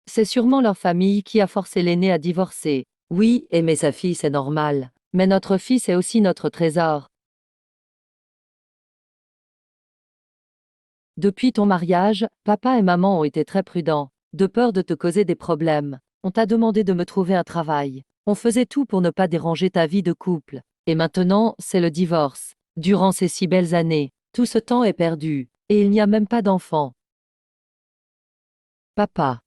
C'est sûrement leur famille qui a forcé l'aîné à divorcer. Oui, aimer sa fille, c'est normal. Mais notre fils est aussi notre trésor. Depuis ton mariage, papa et maman ont été très prudents, de peur de te causer des problèmes. On t'a demandé de me trouver un travail. On faisait tout pour ne pas déranger ta vie de couple. Et maintenant, c'est le divorce. Durant ces si belles années, tout ce temps est perdu. Et il n'y a même pas d'enfant. Papa.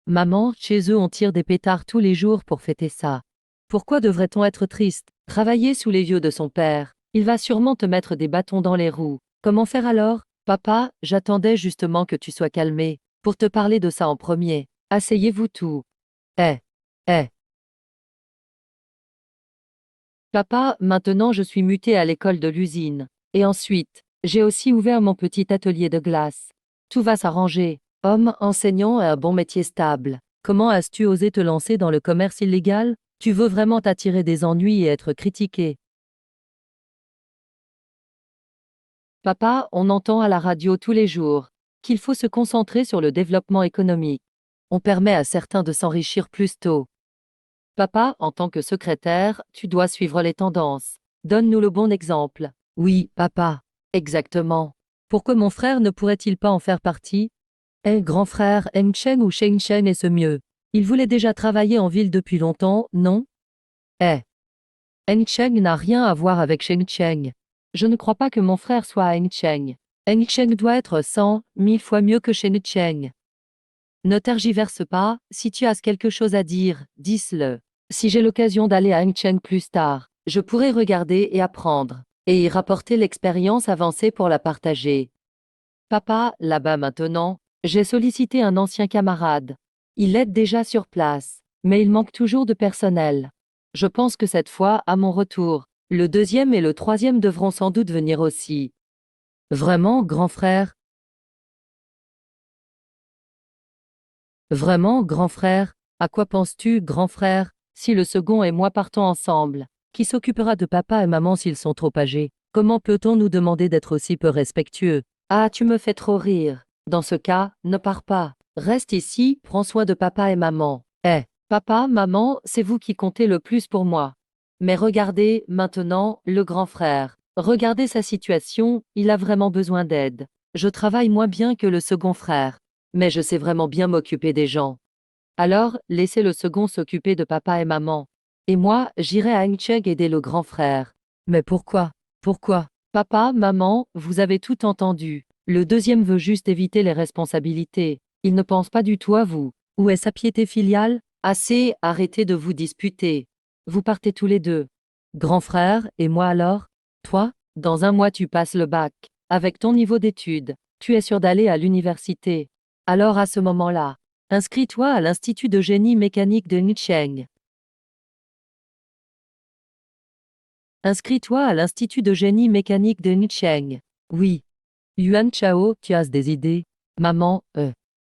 Maman, chez eux on tire des pétards tous les jours pour fêter ça. Pourquoi devrait-on être triste? Travailler sous les yeux de son père. Il va sûrement te mettre des bâtons dans les roues. Comment faire alors? Papa, j'attendais justement que tu sois calmé, pour te parler de ça en premier. Asseyez-vous tout. Eh. Eh. Papa, maintenant je suis muté à l'école de l'usine. Et ensuite, j'ai aussi ouvert mon petit atelier de glace. Tout va s'arranger. Homme, enseignant et un bon métier stable. Comment as-tu osé te lancer dans le commerce illégal? Tu veux vraiment t'attirer des ennuis et être critiqué. Papa, on entend à la radio tous les jours qu'il faut se concentrer sur le développement économique. On permet à certains de s'enrichir plus tôt. Papa, en tant que secrétaire, tu dois suivre les tendances. Donne-nous le bon exemple. Oui, papa. Exactement. Pourquoi mon frère ne pourrait-il pas en faire partie? Grand frère, Eng Cheng ou Sheng Cheng est ce mieux. Il voulait déjà travailler en ville depuis longtemps, non? Eh. Eng Cheng n'a rien à voir avec Sheng Cheng. Je ne crois pas que mon frère soit Eng Cheng. Eng Cheng doit être 100 000 fois mieux que Sheng Cheng. Ne tergiverse pas, si tu as quelque chose à dire, dis-le. Si j'ai l'occasion d'aller à Hengcheng plus tard, je pourrai regarder et apprendre, et y rapporter l'expérience avancée pour la partager. Papa, là-bas maintenant, j'ai sollicité un ancien camarade. Il aide déjà sur place, mais il manque toujours de personnel. Je pense que cette fois, à mon retour, le deuxième et le troisième devront sans doute venir aussi. Vraiment, grand frère? Vraiment, grand frère? À quoi penses-tu, grand frère, si le second et moi partons ensemble? Qui s'occupera de papa et maman s'ils sont trop âgés? Comment peut-on nous demander d'être aussi peu respectueux? Ah, tu me fais trop rire. Dans ce cas, ne pars pas. Reste ici, prends soin de papa et maman. Papa, maman, c'est vous qui comptez le plus pour moi. Mais regardez, maintenant, le grand frère. Regardez sa situation, il a vraiment besoin d'aide. Je travaille moins bien que le second frère. Mais je sais vraiment bien m'occuper des gens. Alors, laissez le second s'occuper de papa et maman. Et moi, j'irai à Hengcheng aider le grand frère. Mais pourquoi? Pourquoi? Papa, maman, vous avez tout entendu. Le deuxième veut juste éviter les responsabilités. Il ne pense pas du tout à vous. Où est sa piété filiale? Assez, arrêtez de vous disputer. Vous partez tous les deux. Grand frère, et moi alors? Toi, dans un mois tu passes le bac. Avec ton niveau d'études, tu es sûr d'aller à l'université. Alors à ce moment-là, inscris-toi à l'Institut de génie mécanique de Ncheng. Inscris-toi à l'Institut de génie mécanique de Ncheng. Oui. Yuan Chao, tu as des idées? Maman,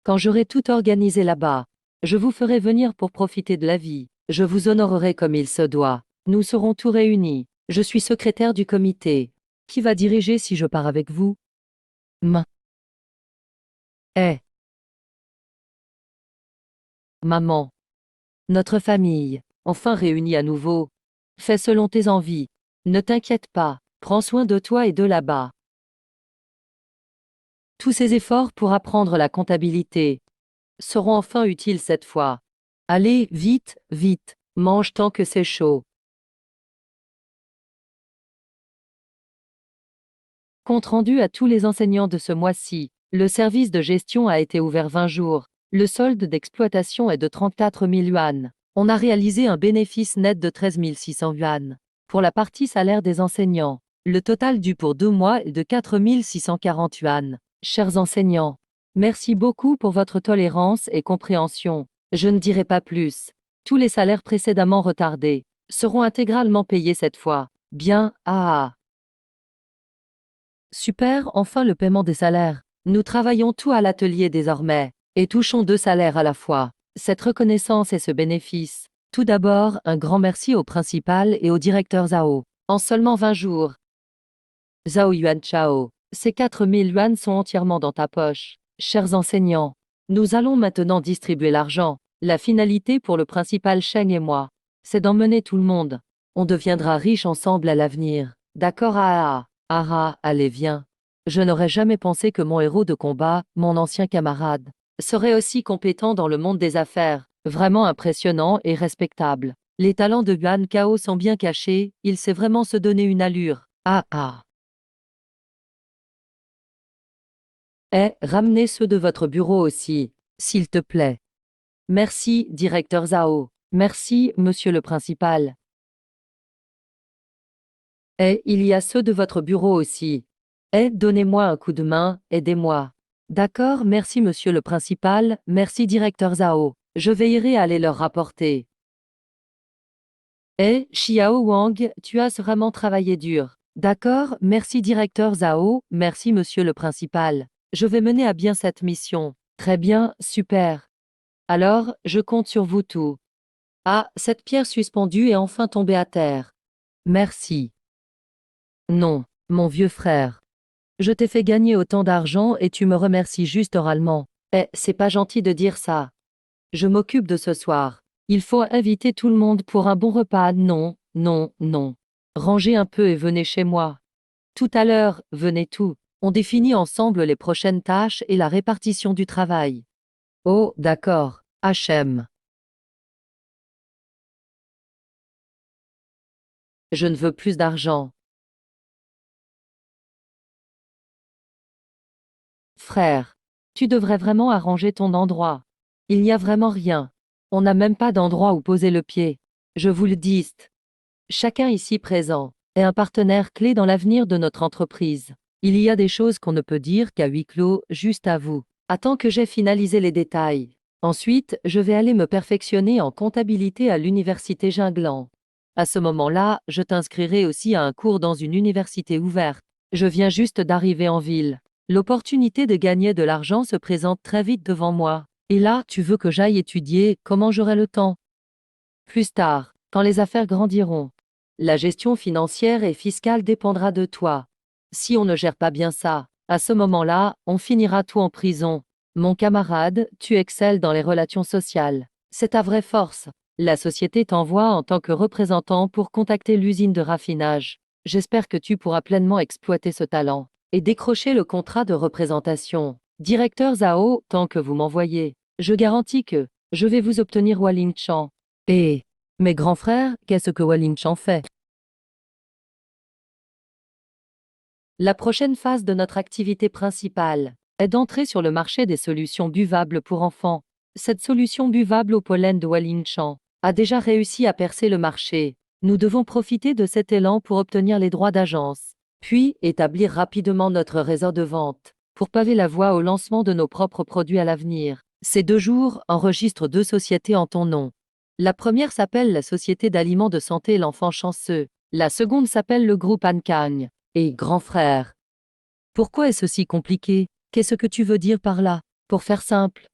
quand j'aurai tout organisé là-bas, je vous ferai venir pour profiter de la vie. Je vous honorerai comme il se doit. Nous serons tous réunis. Je suis secrétaire du comité. Qui va diriger si je pars avec vous? M. Eh, maman. Notre famille, enfin réunie à nouveau. Fais selon tes envies. Ne t'inquiète pas. Prends soin de toi et de là-bas. Tous ces efforts pour apprendre la comptabilité seront enfin utiles cette fois. Allez, vite, vite, mange tant que c'est chaud. Compte rendu à tous les enseignants de ce mois-ci. Le service de gestion a été ouvert 20 jours. Le solde d'exploitation est de 34 000 yuan. On a réalisé un bénéfice net de 13 600 yuan. Pour la partie salaire des enseignants, le total dû pour 2 mois est de 4 640 yuan. Chers enseignants, merci beaucoup pour votre tolérance et compréhension. Je ne dirai pas plus. Tous les salaires précédemment retardés seront intégralement payés cette fois. Bien, ah. Super, enfin le paiement des salaires. Nous travaillons tout à l'atelier désormais, et touchons 2 salaires à la fois. Cette reconnaissance et ce bénéfice. Tout d'abord, un grand merci au principal et au directeur Zhao. En seulement 20 jours. Zhao Yuan Chao, ces 4 000 yuan sont entièrement dans ta poche. Chers enseignants, nous allons maintenant distribuer l'argent. La finalité pour le principal Sheng et moi, c'est d'emmener tout le monde. On deviendra riche ensemble à l'avenir. D'accord ah. Ara, allez viens. Je n'aurais jamais pensé que mon héros de combat, mon ancien camarade, serait aussi compétent dans le monde des affaires. Vraiment impressionnant et respectable. Les talents de Yuan Kao sont bien cachés, il sait vraiment se donner une allure. Ah ah. Ramenez ceux de votre bureau aussi, s'il te plaît. Merci, directeur Zhao. Merci, monsieur le principal. Il y a ceux de votre bureau aussi. Donnez-moi un coup de main, aidez-moi. D'accord, merci monsieur le principal, merci directeur Zhao. Je veillerai à aller leur rapporter. Xiao Wang, tu as vraiment travaillé dur. D'accord, merci directeur Zhao, merci monsieur le principal. Je vais mener à bien cette mission. Très bien, super. Alors, je compte sur vous tous. Ah, cette pierre suspendue est enfin tombée à terre. Merci. Non, mon vieux frère. Je t'ai fait gagner autant d'argent et tu me remercies juste oralement. C'est pas gentil de dire ça. Je m'occupe de ce soir. Il faut inviter tout le monde pour un bon repas. Non, non, non. Rangez un peu et venez chez moi. Tout à l'heure, venez tout. On définit ensemble les prochaines tâches et la répartition du travail. Oh, d'accord. HM. Je ne veux plus d'argent. Frère, tu devrais vraiment arranger ton endroit. Il n'y a vraiment rien. On n'a même pas d'endroit où poser le pied. Je vous le dis. Chacun ici présent est un partenaire clé dans l'avenir de notre entreprise. Il y a des choses qu'on ne peut dire qu'à huis clos, juste à vous. Attends que j'ai finalisé les détails. Ensuite, je vais aller me perfectionner en comptabilité à l'université Jinglan. À ce moment-là, je t'inscrirai aussi à un cours dans une université ouverte. Je viens juste d'arriver en ville. L'opportunité de gagner de l'argent se présente très vite devant moi. Et là, tu veux que j'aille étudier, comment j'aurai le temps? Plus tard, quand les affaires grandiront. La gestion financière et fiscale dépendra de toi. Si on ne gère pas bien ça, à ce moment-là, on finira tout en prison. Mon camarade, tu excelles dans les relations sociales. C'est ta vraie force. La société t'envoie en tant que représentant pour contacter l'usine de raffinage. J'espère que tu pourras pleinement exploiter ce talent et décrocher le contrat de représentation. Directeur Zhao, tant que vous m'envoyez, je garantis que Je vais vous obtenir Walinchan. Et mes grands frères, qu'est-ce que Walinchan fait? La prochaine phase de notre activité principale est d'entrer sur le marché des solutions buvables pour enfants. Cette solution buvable au pollen de Walinchan a déjà réussi à percer le marché. Nous devons profiter de cet élan pour obtenir les droits d'agence, puis établir rapidement notre réseau de vente pour paver la voie au lancement de nos propres produits à l'avenir. Ces 2 jours enregistrent 2 sociétés en ton nom. La première s'appelle la Société d'aliments de santé L'Enfant Chanceux. La seconde s'appelle le groupe Ancagne. Et grand frère. Pourquoi est-ce si compliqué? Qu'est-ce que tu veux dire par là? Pour faire simple,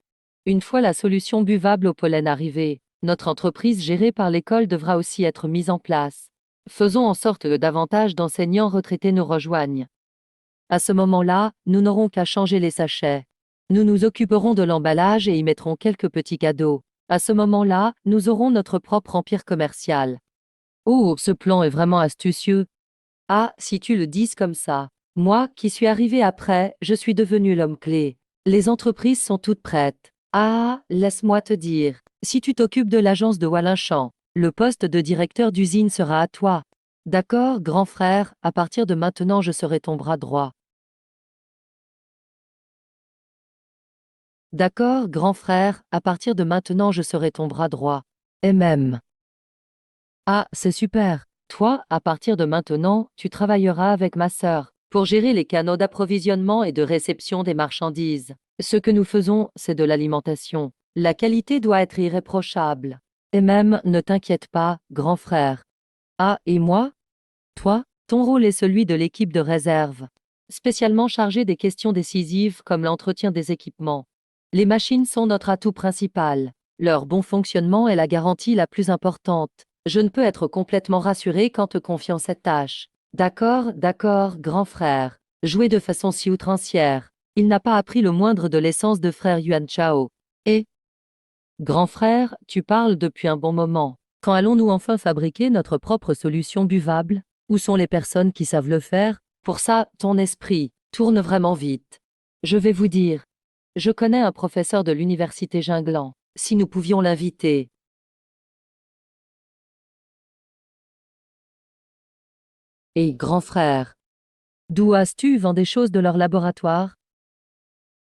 une fois la solution buvable au pollen arrivée, notre entreprise gérée par l'école devra aussi être mise en place. Faisons en sorte que davantage d'enseignants retraités nous rejoignent. À ce moment-là, nous n'aurons qu'à changer les sachets. Nous nous occuperons de l'emballage et y mettrons quelques petits cadeaux. À ce moment-là, nous aurons notre propre empire commercial. Oh, ce plan est vraiment astucieux. Ah, si tu le dis comme ça. Moi, qui suis arrivé après, je suis devenu l'homme clé. Les entreprises sont toutes prêtes. Ah, laisse-moi te dire. Si tu t'occupes de l'agence de Walinchan, le poste de directeur d'usine sera à toi. D'accord, grand frère, à partir de maintenant je serai ton bras droit. D'accord, grand frère, à partir de maintenant je serai ton bras droit. Et même. Ah, c'est super. Toi, à partir de maintenant, tu travailleras avec ma sœur pour gérer les canaux d'approvisionnement et de réception des marchandises. Ce que nous faisons, c'est de l'alimentation. La qualité doit être irréprochable. Et même, ne t'inquiète pas, grand frère. Ah, et moi? Toi, ton rôle est celui de l'équipe de réserve, spécialement chargée des questions décisives comme l'entretien des équipements. Les machines sont notre atout principal. Leur bon fonctionnement est la garantie la plus importante. Je ne peux être complètement rassuré qu'en te confiant cette tâche. D'accord, d'accord, grand frère. Joué de façon si outrancière. Il n'a pas appris le moindre de l'essence de frère Yuan Chao. Et, grand frère, tu parles depuis un bon moment. Quand allons-nous enfin fabriquer notre propre solution buvable? Où sont les personnes qui savent le faire? Pour ça, ton esprit tourne vraiment vite. Je vais vous dire. Je connais un professeur de l'université Jinglan. Si nous pouvions l'inviter. Et grand frère. D'où as-tu vend des choses de leur laboratoire?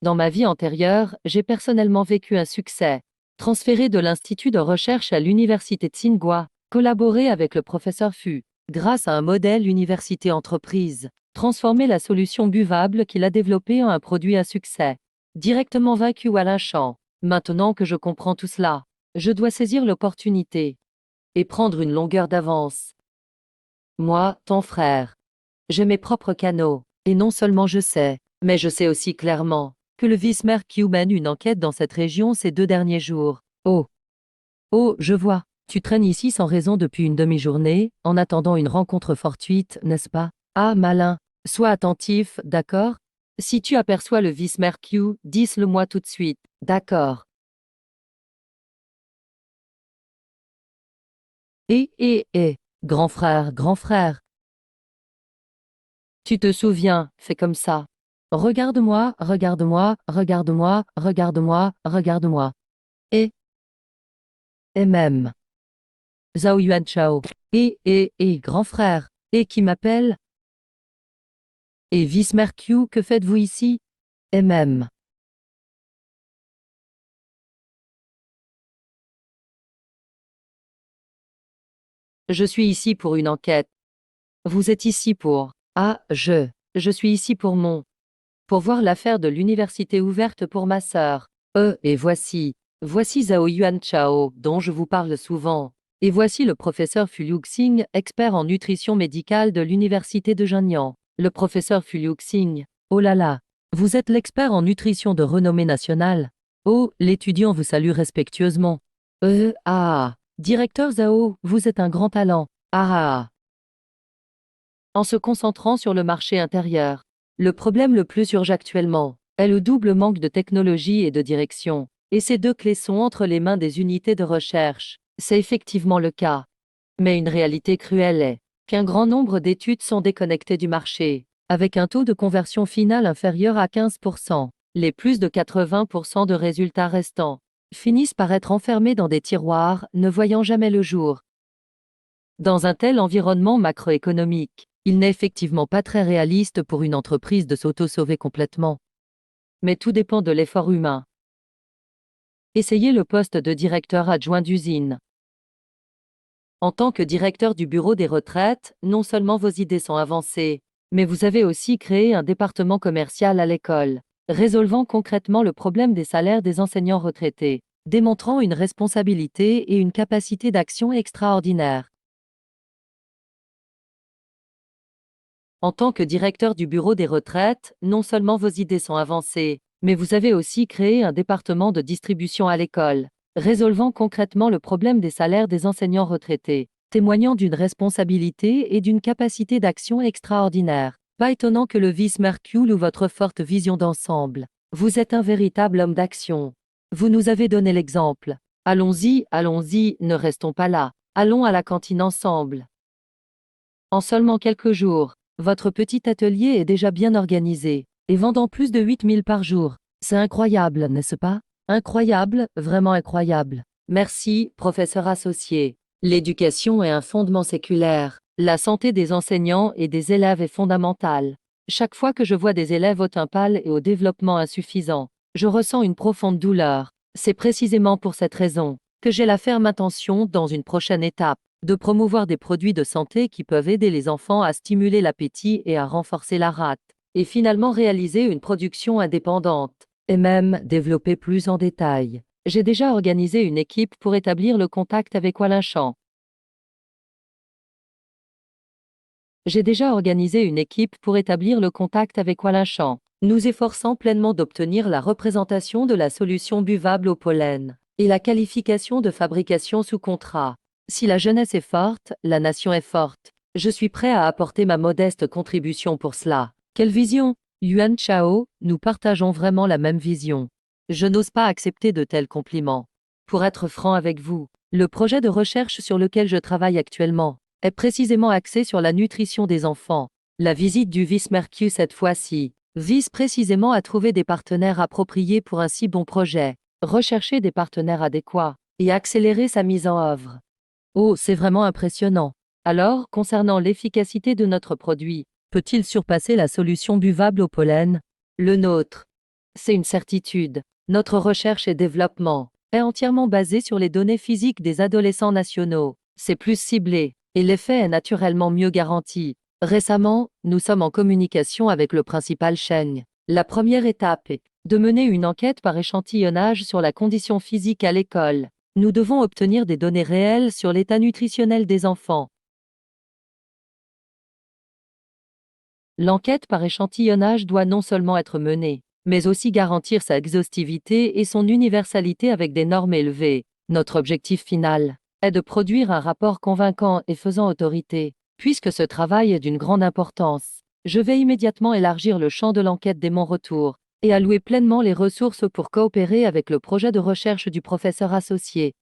Dans ma vie antérieure, j'ai personnellement vécu un succès. Transféré de l'Institut de recherche à l'Université Tsinghua, collaboré avec le professeur Fu, grâce à un modèle université-entreprise, transformer la solution buvable qu'il a développée en un produit à succès. Directement vaincu Walinchan. Maintenant que je comprends tout cela, je dois saisir l'opportunité et prendre une longueur d'avance. Moi, ton frère, j'ai mes propres canaux, et non seulement je sais, mais je sais aussi clairement que le vice-maire Q mène une enquête dans cette région ces 2 derniers jours. Oh, oh, je vois. Tu traînes ici sans raison depuis une demi-journée, en attendant une rencontre fortuite, n'est-ce pas? Ah, malin. Sois attentif, d'accord? Si tu aperçois le vice-maire Q, dis-le-moi tout de suite. D'accord. Grand frère. Tu te souviens, fais comme ça. Regarde-moi, regarde-moi, regarde-moi, regarde-moi, regarde-moi. Et, et même. Zhao Yuan Chao. Grand frère. Et qui m'appelle? Et vice-mercure, que faites-vous ici? Et même. Je suis ici pour une enquête. Vous êtes ici pour. Ah, je suis ici pour mon. Pour voir l'affaire de l'université ouverte pour ma sœur. Et voici Zhao Yuan Chao, dont je vous parle souvent. Et voici le professeur Fu Liuxing, expert en nutrition médicale de l'université de Shenyang. Le professeur Fu Liuxing. Oh là là, vous êtes l'expert en nutrition de renommée nationale. Oh, l'étudiant vous salue respectueusement. Directeur Zhao, vous êtes un grand talent. En se concentrant sur le marché intérieur. Le problème le plus urgent actuellement est le double manque de technologie et de direction. Et ces 2 clés sont entre les mains des unités de recherche. C'est effectivement le cas. Mais une réalité cruelle est qu'un grand nombre d'études sont déconnectées du marché, avec un taux de conversion finale inférieur à 15%, les plus de 80% de résultats restants. finissent par être enfermés dans des tiroirs, ne voyant jamais le jour. Dans un tel environnement macroéconomique, il n'est effectivement pas très réaliste pour une entreprise de s'auto-sauver complètement. Mais tout dépend de l'effort humain. Essayez le poste de directeur adjoint d'usine. En tant que directeur du bureau des retraites, non seulement vos idées sont avancées, mais vous avez aussi créé un département commercial à l'école, résolvant concrètement le problème des salaires des enseignants retraités, démontrant une responsabilité et une capacité d'action extraordinaires. En tant que directeur du bureau des retraites, non seulement vos idées sont avancées, mais vous avez aussi créé un département de distribution à l'école, résolvant concrètement le problème des salaires des enseignants retraités, témoignant d'une responsabilité et d'une capacité d'action extraordinaire. Pas étonnant que le vice-Mercule ou votre forte vision d'ensemble. Vous êtes un véritable homme d'action. Vous nous avez donné l'exemple. Allons-y, allons-y, ne restons pas là. Allons à la cantine ensemble. En seulement quelques jours, votre petit atelier est déjà bien organisé, et vendant plus de 8000 par jour. C'est incroyable, n'est-ce pas? Incroyable, vraiment incroyable. Merci, professeur associé. L'éducation est un fondement séculaire. La santé des enseignants et des élèves est fondamentale. Chaque fois que je vois des élèves au teint pâle et au développement insuffisant, je ressens une profonde douleur. C'est précisément pour cette raison que j'ai la ferme intention, dans une prochaine étape, de promouvoir des produits de santé qui peuvent aider les enfants à stimuler l'appétit et à renforcer la rate, et finalement réaliser une production indépendante, et même développer plus en détail. J'ai déjà organisé une équipe pour établir le contact avec Walinchamp. Nous efforçant pleinement d'obtenir la représentation de la solution buvable au pollen et la qualification de fabrication sous contrat. Si la jeunesse est forte, la nation est forte. Je suis prêt à apporter ma modeste contribution pour cela. Quelle vision? Yuan Chao, nous partageons vraiment la même vision. Je n'ose pas accepter de tels compliments. Pour être franc avec vous, le projet de recherche sur lequel je travaille actuellement est précisément axé sur la nutrition des enfants. La visite du vice-Mercure cette fois-ci vise précisément à trouver des partenaires appropriés pour un si bon projet, rechercher des partenaires adéquats et accélérer sa mise en œuvre. Oh, c'est vraiment impressionnant. Alors, concernant l'efficacité de notre produit, peut-il surpasser la solution buvable au pollen? Le nôtre. C'est une certitude. Notre recherche et développement est entièrement basé sur les données physiques des adolescents nationaux. C'est plus ciblé, et l'effet est naturellement mieux garanti. Récemment, nous sommes en communication avec le principal Cheng. La première étape est de mener une enquête par échantillonnage sur la condition physique à l'école. Nous devons obtenir des données réelles sur l'état nutritionnel des enfants. L'enquête par échantillonnage doit non seulement être menée, mais aussi garantir sa exhaustivité et son universalité avec des normes élevées. Notre objectif final est de produire un rapport convaincant et faisant autorité. Puisque ce travail est d'une grande importance, je vais immédiatement élargir le champ de l'enquête dès mon retour et allouer pleinement les ressources pour coopérer avec le projet de recherche du professeur associé.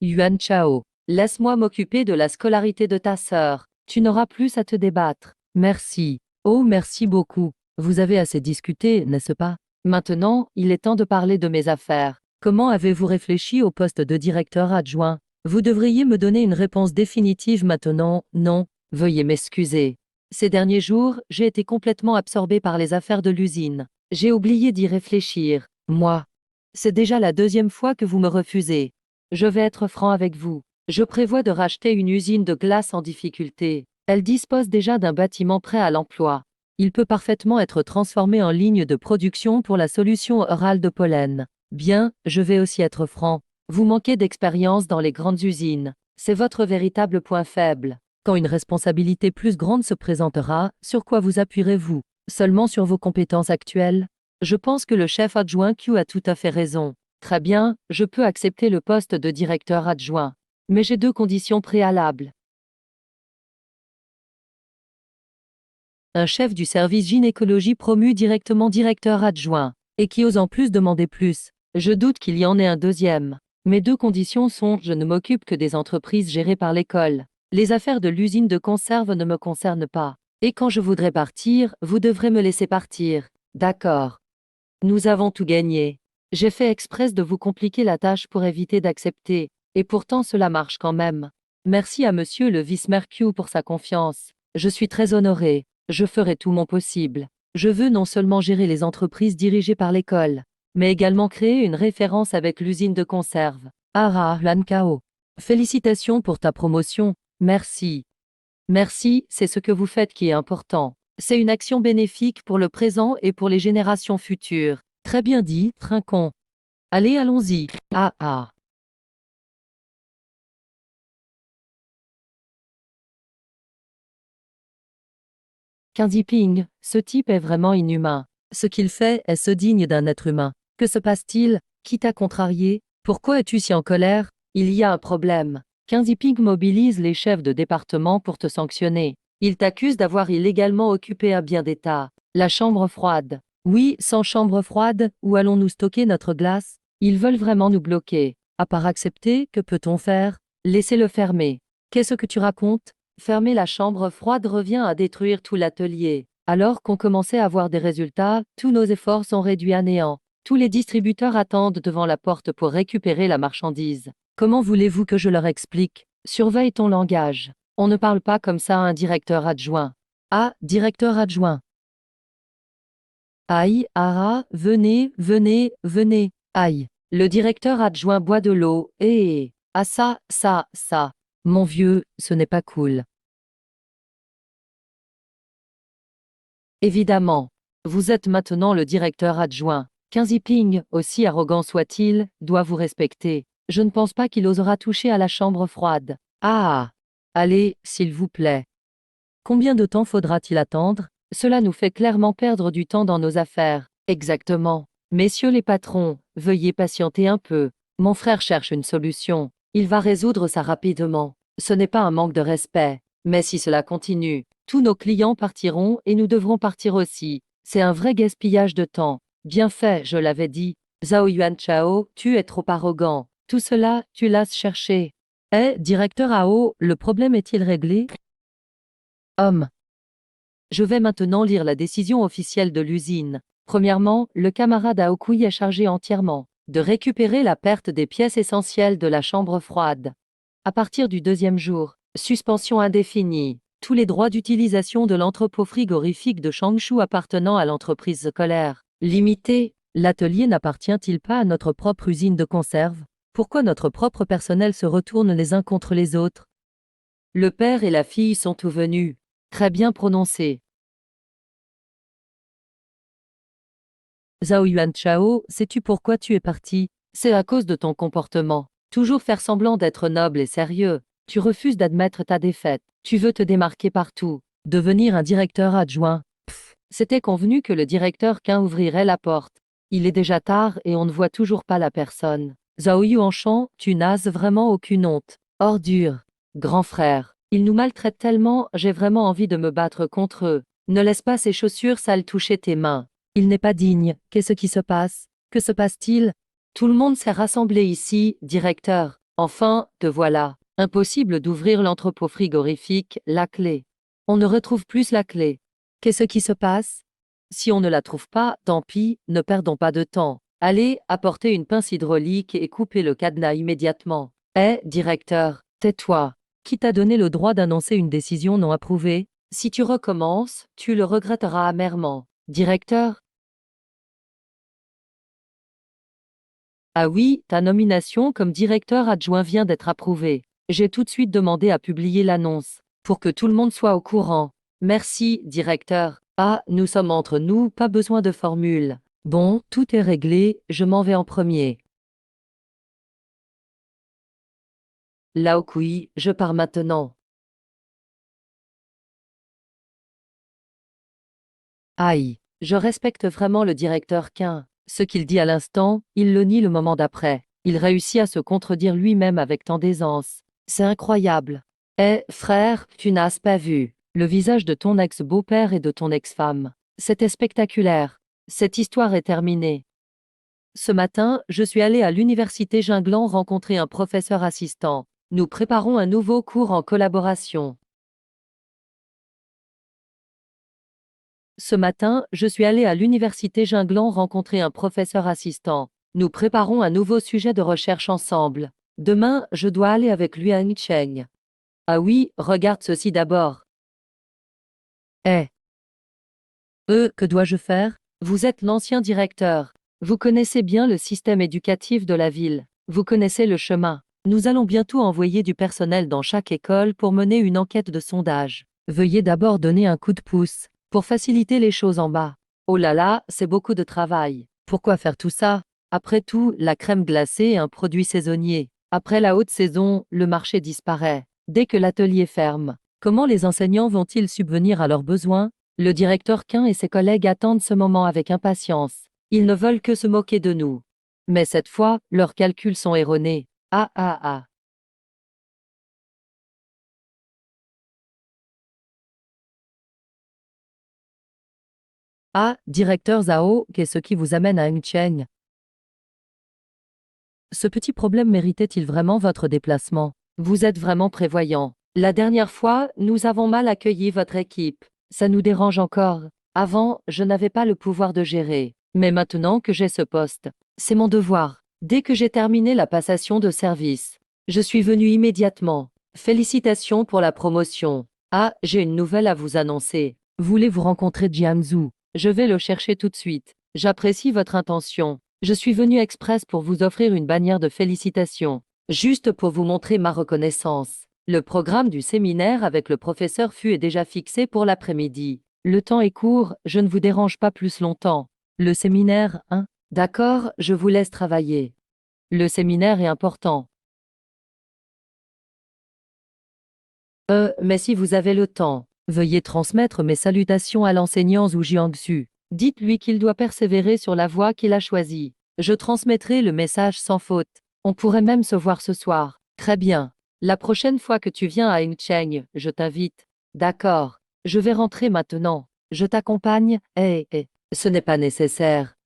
Yuan Chao, laisse-moi m'occuper de la scolarité de ta sœur. Tu n'auras plus à te débattre. Merci. Oh, merci beaucoup. Vous avez assez discuté, n'est-ce pas? Maintenant, il est temps de parler de mes affaires. Comment avez-vous réfléchi au poste de directeur adjoint? Vous devriez me donner une réponse définitive maintenant. Non, veuillez m'excuser. Ces derniers jours, j'ai été complètement absorbé par les affaires de l'usine. J'ai oublié d'y réfléchir. Moi. C'est déjà la deuxième fois que vous me refusez. Je vais être franc avec vous. Je prévois de racheter une usine de glace en difficulté. Elle dispose déjà d'un bâtiment prêt à l'emploi. Il peut parfaitement être transformé en ligne de production pour la solution orale de pollen. Bien, je vais aussi être franc. Vous manquez d'expérience dans les grandes usines. C'est votre véritable point faible. Quand une responsabilité plus grande se présentera, sur quoi vous appuierez-vous? Seulement sur vos compétences actuelles? Je pense que le chef adjoint Q a tout à fait raison. Très bien, je peux accepter le poste de directeur adjoint. Mais j'ai deux conditions préalables. Un chef du service gynécologie promu directement directeur adjoint, et qui ose en plus demander plus. Je doute qu'il y en ait un deuxième. Mes deux conditions sont: je ne m'occupe que des entreprises gérées par l'école. Les affaires de l'usine de conserve ne me concernent pas. Et quand je voudrais partir, vous devrez me laisser partir. D'accord. Nous avons tout gagné. J'ai fait exprès de vous compliquer la tâche pour éviter d'accepter, et pourtant cela marche quand même. Merci à monsieur le vice-mercure pour sa confiance. Je suis très honoré. Je ferai tout mon possible. Je veux non seulement gérer les entreprises dirigées par l'école, mais également créer une référence avec l'usine de conserve. Ara Lankao. Félicitations pour ta promotion. Merci. Merci, c'est ce que vous faites qui est important. C'est une action bénéfique pour le présent et pour les générations futures. Très bien dit, trinquons. Allez, allons-y. Ah ah. Quinzy Ping, ce type est vraiment inhumain. Ce qu'il fait est digne d'un être humain. Que se passe-t-il? Qui t'a contrarié? Pourquoi es-tu si en colère? Il y a un problème. Quinzy Ping mobilise les chefs de département pour te sanctionner. Il t'accuse d'avoir illégalement occupé un bien d'État. La chambre froide. Oui, sans chambre froide, où allons-nous stocker notre glace? Ils veulent vraiment nous bloquer. À part accepter, que peut-on faire? Laissez-le fermer. Qu'est-ce que tu racontes? Fermer la chambre froide revient à détruire tout l'atelier. Alors qu'on commençait à voir des résultats, tous nos efforts sont réduits à néant. Tous les distributeurs attendent devant la porte pour récupérer la marchandise. Comment voulez-vous que je leur explique? Surveille ton langage. On ne parle pas comme ça à un directeur adjoint. Ah, directeur adjoint. Aïe, Ara, venez, venez, venez. Aïe. Le directeur adjoint boit de l'eau, et... Ah ça. Mon vieux, ce n'est pas cool. Évidemment. Vous êtes maintenant le directeur adjoint. Quinzy Ping, aussi arrogant soit-il, doit vous respecter. Je ne pense pas qu'il osera toucher à la chambre froide. Ah! Allez, s'il vous plaît. Combien de temps faudra-t-il attendre? Cela nous fait clairement perdre du temps dans nos affaires. Exactement. Messieurs les patrons, veuillez patienter un peu. Mon frère cherche une solution. Il va résoudre ça rapidement. Ce n'est pas un manque de respect. Mais si cela continue, tous nos clients partiront et nous devrons partir aussi. C'est un vrai gaspillage de temps. Bien fait, je l'avais dit. Zhao Yuan Chao, tu es trop arrogant. Tout cela, tu l'as cherché. Eh, directeur Ao, le problème est-il réglé? Homme. Je vais maintenant lire la décision officielle de l'usine. Premièrement, le camarade Aokui est chargé entièrement de récupérer la perte des pièces essentielles de la chambre froide. À partir du deuxième jour, suspension indéfinie. Tous les droits d'utilisation de l'entrepôt frigorifique de Changshu appartenant à l'entreprise scolaire limitée. L'atelier n'appartient-il pas à notre propre usine de conserve? Pourquoi notre propre personnel se retourne les uns contre les autres? Le père et la fille sont tout venus. Très bien prononcé. Zhao Yuan Chao, sais-tu pourquoi tu es parti? C'est à cause de ton comportement. Toujours faire semblant d'être noble et sérieux. Tu refuses d'admettre ta défaite. Tu veux te démarquer partout. Devenir un directeur adjoint. Pff, c'était convenu que le directeur Qin ouvrirait la porte. Il est déjà tard et on ne voit toujours pas la personne. Zhao Yuanshan, tu n'as vraiment aucune honte. Ordure. Grand frère. Ils nous maltraitent tellement, j'ai vraiment envie de me battre contre eux. Ne laisse pas ces chaussures sales toucher tes mains. Il n'est pas digne. Qu'est-ce qui se passe? Que se passe-t-il? Tout le monde s'est rassemblé ici, directeur. Enfin, te voilà. Impossible d'ouvrir l'entrepôt frigorifique, la clé. On ne retrouve plus la clé. Qu'est-ce qui se passe? Si on ne la trouve pas, tant pis, ne perdons pas de temps. Allez, apportez une pince hydraulique et coupez le cadenas immédiatement. Eh, directeur, tais-toi. Qui t'a donné le droit d'annoncer une décision non approuvée? Si tu recommences, tu le regretteras amèrement. Directeur? Ah oui, ta nomination comme directeur adjoint vient d'être approuvée. J'ai tout de suite demandé à publier l'annonce, pour que tout le monde soit au courant. Merci, directeur. Ah, nous sommes entre nous, pas besoin de formule. Bon, tout est réglé, je m'en vais en premier. Laokui, je pars maintenant. Aïe, je respecte vraiment le directeur Qin. Ce qu'il dit à l'instant, il le nie le moment d'après. Il réussit à se contredire lui-même avec tant d'aisance. C'est incroyable. Eh, frère, tu n'as pas vu le visage de ton ex-beau-père et de ton ex-femme. C'était spectaculaire. Cette histoire est terminée. Ce matin, je suis allé à l'université Jinglan rencontrer un professeur assistant. Nous préparons un nouveau cours en collaboration. Ce matin, je suis allé à l'université Jinglan rencontrer un professeur assistant. Nous préparons un nouveau sujet de recherche ensemble. Demain, je dois aller avec lui à Cheng. Ah oui, regarde ceci d'abord. Eh. Que dois-je faire? Vous êtes l'ancien directeur. Vous connaissez bien le système éducatif de la ville. Vous connaissez le chemin. Nous allons bientôt envoyer du personnel dans chaque école pour mener une enquête de sondage. Veuillez d'abord donner un coup de pouce pour faciliter les choses en bas. Oh là là, c'est beaucoup de travail. Pourquoi faire tout ça? Après tout, la crème glacée est un produit saisonnier. Après la haute saison, le marché disparaît. Dès que l'atelier ferme, comment les enseignants vont-ils subvenir à leurs besoins? Le directeur Quin et ses collègues attendent ce moment avec impatience. Ils ne veulent que se moquer de nous. Mais cette fois, leurs calculs sont erronés. Ah ah ah. Ah, directeur Zhao, qu'est-ce qui vous amène à Cheng? Ce petit problème méritait-il vraiment votre déplacement? Vous êtes vraiment prévoyant. La dernière fois, nous avons mal accueilli votre équipe. Ça nous dérange encore. Avant, je n'avais pas le pouvoir de gérer. Mais maintenant que j'ai ce poste, c'est mon devoir. Dès que j'ai terminé la passation de service, je suis venu immédiatement. Félicitations pour la promotion. Ah, j'ai une nouvelle à vous annoncer. Voulez-vous rencontrer Jiangsu? Je vais le chercher tout de suite. J'apprécie votre intention. Je suis venu express pour vous offrir une bannière de félicitations, juste pour vous montrer ma reconnaissance. Le programme du séminaire avec le professeur Fu est déjà fixé pour l'après-midi. Le temps est court, je ne vous dérange pas plus longtemps. Le séminaire, hein? D'accord, je vous laisse travailler. Le séminaire est important. Mais si vous avez le temps, veuillez transmettre mes salutations à l'enseignant Zhu Jiangsu. Dites-lui qu'il doit persévérer sur la voie qu'il a choisie. Je transmettrai le message sans faute. On pourrait même se voir ce soir. Très bien. La prochaine fois que tu viens à Cheng, je t'invite. D'accord. Je vais rentrer maintenant. Je t'accompagne. Ce n'est pas nécessaire.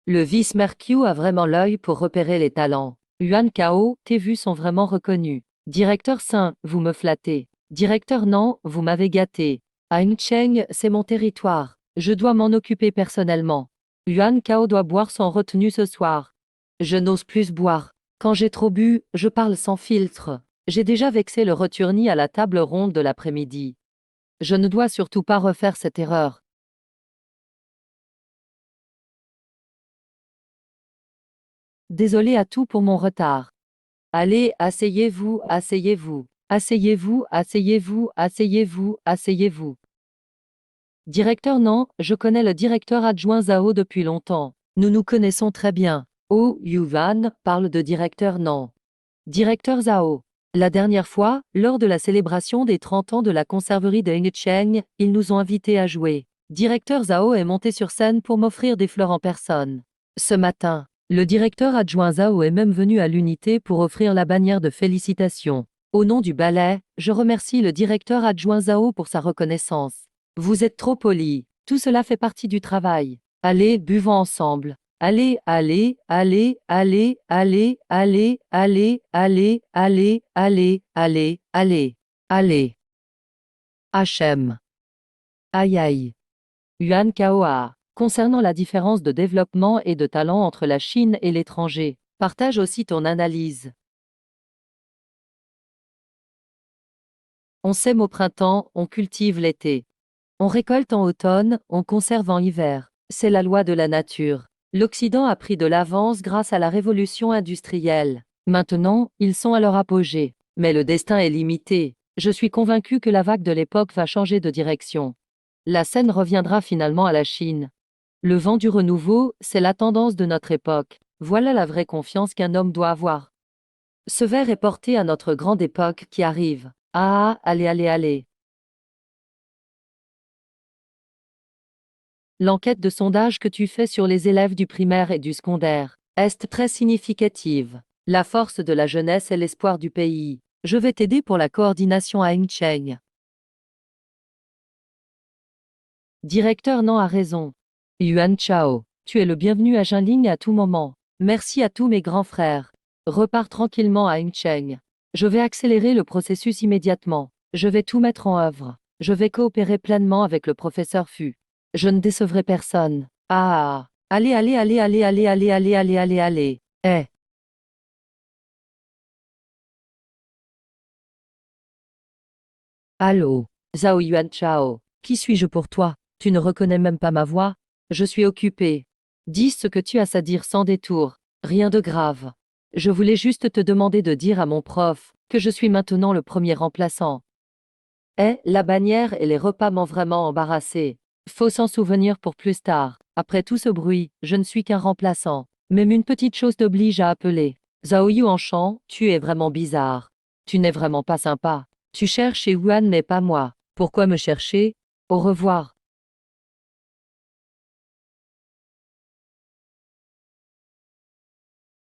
Le vice-Mercure a vraiment l'œil pour repérer les talents. Yuan Kao, tes vues sont vraiment reconnues. Directeur Saint, vous me flattez. Directeur Non, vous m'avez gâté. À Cheng, c'est mon territoire. Je dois m'en occuper personnellement. Yuan Kao doit boire sans retenue ce soir. Je n'ose plus boire. Quand j'ai trop bu, je parle sans filtre. J'ai déjà vexé le returni à la table ronde de l'après-midi. Je ne dois surtout pas refaire cette erreur. Désolé à tout pour mon retard. Allez, asseyez-vous, asseyez-vous. Asseyez-vous, asseyez-vous, asseyez-vous, asseyez-vous. Directeur Non, je connais le directeur adjoint Zhao depuis longtemps. Nous nous connaissons très bien. Oh, Yuan parle de directeur Non. Directeur Zhao. La dernière fois, lors de la célébration des 30 ans de la conserverie de Cheng, ils nous ont invités à jouer. Directeur Zhao est monté sur scène pour m'offrir des fleurs en personne. Ce matin, le directeur adjoint Zhao est même venu à l'unité pour offrir la bannière de félicitations. Au nom du ballet, je remercie le directeur adjoint Zhao pour sa reconnaissance. Vous êtes trop poli. Tout cela fait partie du travail. Allez, buvons ensemble. Allez, allez, allez, allez, allez, allez, allez, allez, allez, allez, allez, allez, allez. HM. Aïe aïe. Yuan Kaoa. Concernant la différence de développement et de talent entre la Chine et l'étranger, partage aussi ton analyse. On sème au printemps, on cultive l'été. On récolte en automne, on conserve en hiver. C'est la loi de la nature. L'Occident a pris de l'avance grâce à la révolution industrielle. Maintenant, ils sont à leur apogée. Mais le destin est limité. Je suis convaincu que la vague de l'époque va changer de direction. La scène reviendra finalement à la Chine. Le vent du renouveau, c'est la tendance de notre époque. Voilà la vraie confiance qu'un homme doit avoir. Ce verre est porté à notre grande époque qui arrive. Ah, allez, allez, allez. L'enquête de sondage que tu fais sur les élèves du primaire et du secondaire est très significative. La force de la jeunesse est l'espoir du pays. Je vais t'aider pour la coordination à Cheng. Directeur Non a raison. Yuan Chao, tu es le bienvenu à Jinling à tout moment. Merci à tous mes grands frères. Repars tranquillement à Cheng. Je vais accélérer le processus immédiatement. Je vais tout mettre en œuvre. Je vais coopérer pleinement avec le professeur Fu. Je ne décevrai personne. Ah, allez, allez, allez, allez, allez, allez, allez, allez, allez, allez. Eh. Allô, Zhao Yuan Chao. Qui suis-je pour toi? Tu ne reconnais même pas ma voix? Je suis occupé. Dis ce que tu as à dire sans détour. Rien de grave. Je voulais juste te demander de dire à mon prof que je suis maintenant le premier remplaçant. La bannière et les repas m'ont vraiment embarrassé. Faut s'en souvenir pour plus tard. Après tout ce bruit, je ne suis qu'un remplaçant. Même une petite chose t'oblige à appeler. Zhao Yuanshan, tu es vraiment bizarre. Tu n'es vraiment pas sympa. Tu cherches chez Yuan mais pas moi. Pourquoi me chercher? Au revoir.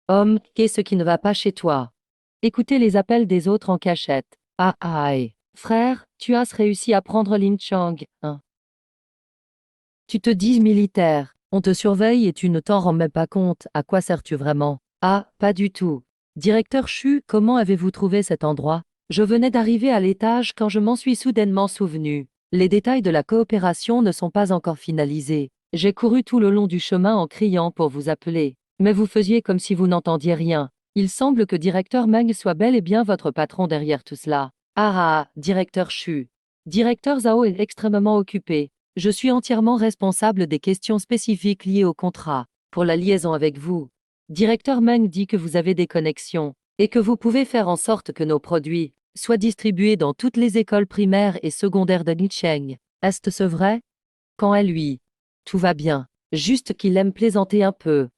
Homme, qu'est-ce qui ne va pas chez toi? Écoutez les appels des autres en cachette. Ah aïe. Frère, tu as réussi à prendre Lin Chang, hein? Tu te dis militaire. On te surveille et tu ne t'en rends même pas compte. À quoi sers-tu vraiment? Ah, pas du tout. Directeur Chu, comment avez-vous trouvé cet endroit? Je venais d'arriver à l'étage quand je m'en suis soudainement souvenu. Les détails de la coopération ne sont pas encore finalisés. J'ai couru tout le long du chemin en criant pour vous appeler. Mais vous faisiez comme si vous n'entendiez rien. Il semble que directeur Meng soit bel et bien votre patron derrière tout cela. Ah ah, directeur Chu. Directeur Zhao est extrêmement occupé. Je suis entièrement responsable des questions spécifiques liées au contrat. Pour la liaison avec vous, Directeur Meng dit que vous avez des connexions et que vous pouvez faire en sorte que nos produits soient distribués dans toutes les écoles primaires et secondaires de Licheng. Est-ce vrai? Quand est lui? Tout va bien. Juste qu'il aime plaisanter un peu.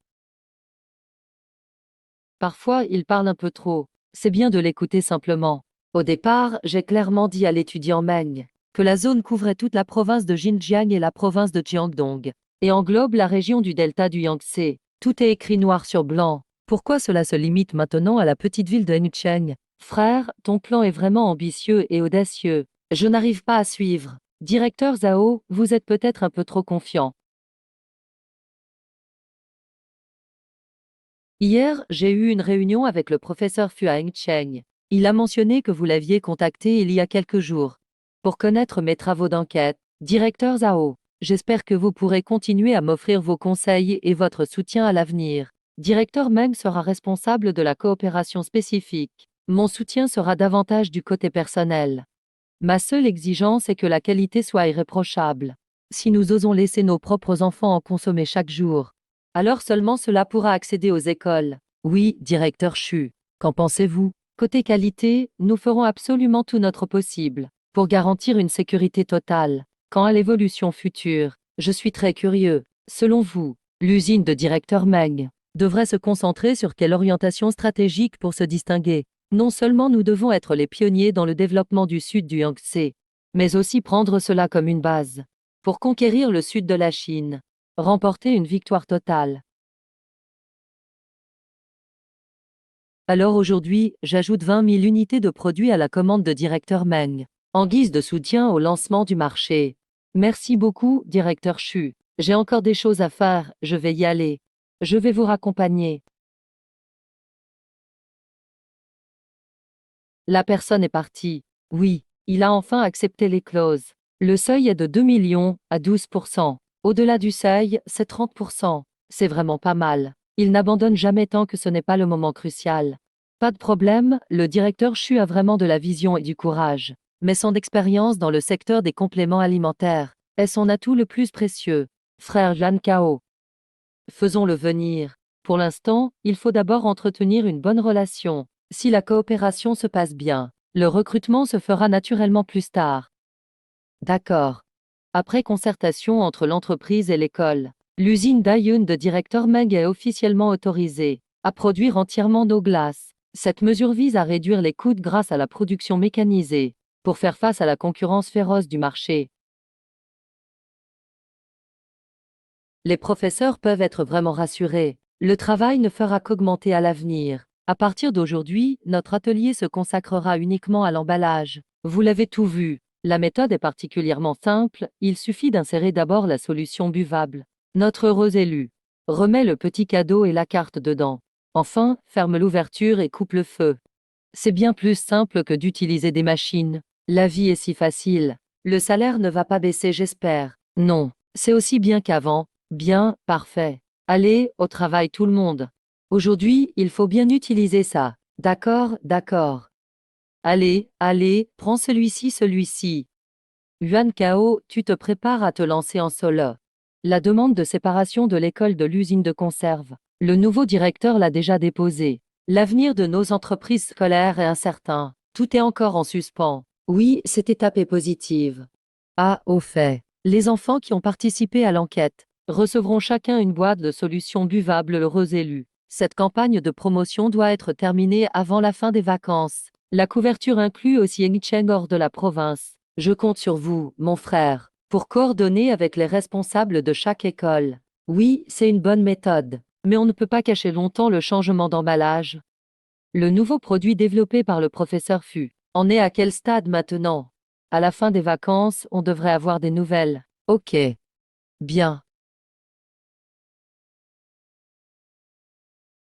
Parfois, il parle un peu trop. C'est bien de l'écouter simplement. Au départ, j'ai clairement dit à l'étudiant Meng que la zone couvrait toute la province de Xinjiang et la province de Jiangdong, et englobe la région du delta du Yangtze. Tout est écrit noir sur blanc. Pourquoi cela se limite maintenant à la petite ville de Hencheng? Frère, ton plan est vraiment ambitieux et audacieux. Je n'arrive pas à suivre. Directeur Zhao, vous êtes peut-être un peu trop confiant. Hier, j'ai eu une réunion avec le professeur Fuang Cheng. Il a mentionné que vous l'aviez contacté il y a quelques jours pour connaître mes travaux d'enquête. Directeur Zhao, j'espère que vous pourrez continuer à m'offrir vos conseils et votre soutien à l'avenir. Directeur Meng sera responsable de la coopération spécifique. Mon soutien sera davantage du côté personnel. Ma seule exigence est que la qualité soit irréprochable. Si nous osons laisser nos propres enfants en consommer chaque jour, alors seulement cela pourra accéder aux écoles. Oui, directeur Chu. Qu'en pensez-vous? Côté qualité, nous ferons absolument tout notre possible pour garantir une sécurité totale. Quant à l'évolution future, je suis très curieux. Selon vous, l'usine de directeur Meng devrait se concentrer sur quelle orientation stratégique pour se distinguer? Non seulement nous devons être les pionniers dans le développement du sud du Yangtze, mais aussi prendre cela comme une base pour conquérir le sud de la Chine, remporter une victoire totale. Alors aujourd'hui, j'ajoute 20 000 unités de produits à la commande de directeur Meng, en guise de soutien au lancement du marché. Merci beaucoup, directeur Chu. J'ai encore des choses à faire, je vais y aller. Je vais vous raccompagner. La personne est partie. Oui, il a enfin accepté les clauses. Le seuil est de 2 millions à 12%. Au-delà du seuil, c'est 30%. C'est vraiment pas mal. Il n'abandonne jamais tant que ce n'est pas le moment crucial. Pas de problème, le directeur Chu a vraiment de la vision et du courage. Mais son expérience dans le secteur des compléments alimentaires est son atout le plus précieux. Frère Jan Kao. Faisons-le venir. Pour l'instant, il faut d'abord entretenir une bonne relation. Si la coopération se passe bien, le recrutement se fera naturellement plus tard. D'accord. Après concertation entre l'entreprise et l'école, l'usine Dayun de directeur Meng est officiellement autorisée à produire entièrement nos glaces. Cette mesure vise à réduire les coûts grâce à la production mécanisée pour faire face à la concurrence féroce du marché. Les professeurs peuvent être vraiment rassurés. Le travail ne fera qu'augmenter à l'avenir. À partir d'aujourd'hui, notre atelier se consacrera uniquement à l'emballage. Vous l'avez tout vu. La méthode est particulièrement simple, il suffit d'insérer d'abord la solution buvable. Notre heureux élu remet le petit cadeau et la carte dedans. Enfin, ferme l'ouverture et coupe le feu. C'est bien plus simple que d'utiliser des machines. La vie est si facile. Le salaire ne va pas baisser, j'espère. Non, c'est aussi bien qu'avant. Bien, parfait. Allez, au travail tout le monde. Aujourd'hui, il faut bien utiliser ça. D'accord, d'accord. Allez, allez, prends celui-ci. Yuan Kao, tu te prépares à te lancer en solo. La demande de séparation de l'école de l'usine de conserve. Le nouveau directeur l'a déjà déposée. L'avenir de nos entreprises scolaires est incertain. Tout est encore en suspens. Oui, cette étape est positive. Ah, au fait. Les enfants qui ont participé à l'enquête recevront chacun une boîte de solutions buvables heureux élus. Cette campagne de promotion doit être terminée avant la fin des vacances. La couverture inclut aussi Engcheng hors de la province. Je compte sur vous, mon frère, pour coordonner avec les responsables de chaque école. Oui, c'est une bonne méthode, mais on ne peut pas cacher longtemps le changement d'emballage. Le nouveau produit développé par le professeur Fu en est à quel stade maintenant? À la fin des vacances, on devrait avoir des nouvelles. Ok. Bien.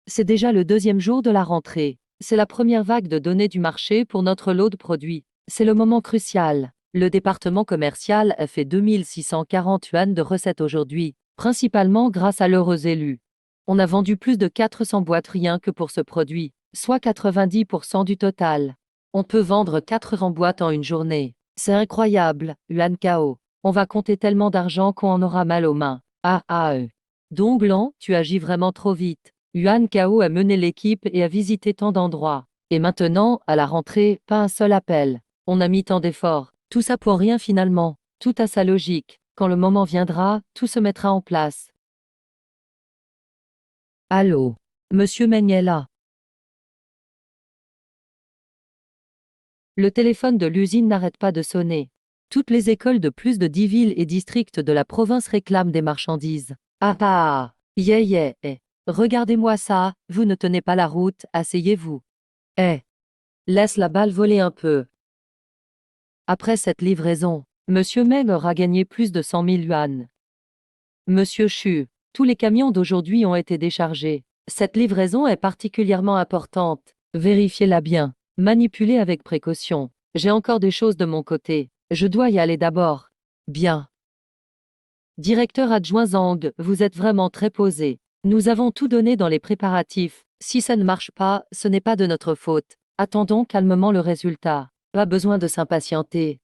C'est déjà le deuxième jour de la rentrée. C'est la première vague de données du marché pour notre lot de produits. C'est le moment crucial. Le département commercial a fait 2640 yuan de recettes aujourd'hui, principalement grâce à l'heureux élu. On a vendu plus de 400 boîtes rien que pour ce produit, soit 90% du total. On peut vendre 400 boîtes en une journée. C'est incroyable, Yuan Kao. On va compter tellement d'argent qu'on en aura mal aux mains. Donglan, tu agis vraiment trop vite. Yuan Kao a mené l'équipe et a visité tant d'endroits. Et maintenant, à la rentrée, pas un seul appel. On a mis tant d'efforts. Tout ça pour rien finalement. Tout a sa logique. Quand le moment viendra, tout se mettra en place. Allô? Monsieur Meng est là. Le téléphone de l'usine n'arrête pas de sonner. Toutes les écoles de plus de 10 villes et districts de la province réclament des marchandises. Regardez-moi ça, vous ne tenez pas la route, asseyez-vous. Eh, laisse la balle voler un peu. Après cette livraison, Monsieur Meng aura gagné plus de 100 000 yuan. Monsieur Chu, tous les camions d'aujourd'hui ont été déchargés. Cette livraison est particulièrement importante. Vérifiez-la bien. Manipulez avec précaution. J'ai encore des choses de mon côté. Je dois y aller d'abord. Bien. Directeur adjoint Zhang, vous êtes vraiment très posé. Nous avons tout donné dans les préparatifs. Si ça ne marche pas, ce n'est pas de notre faute. Attendons calmement le résultat. Pas besoin de s'impatienter.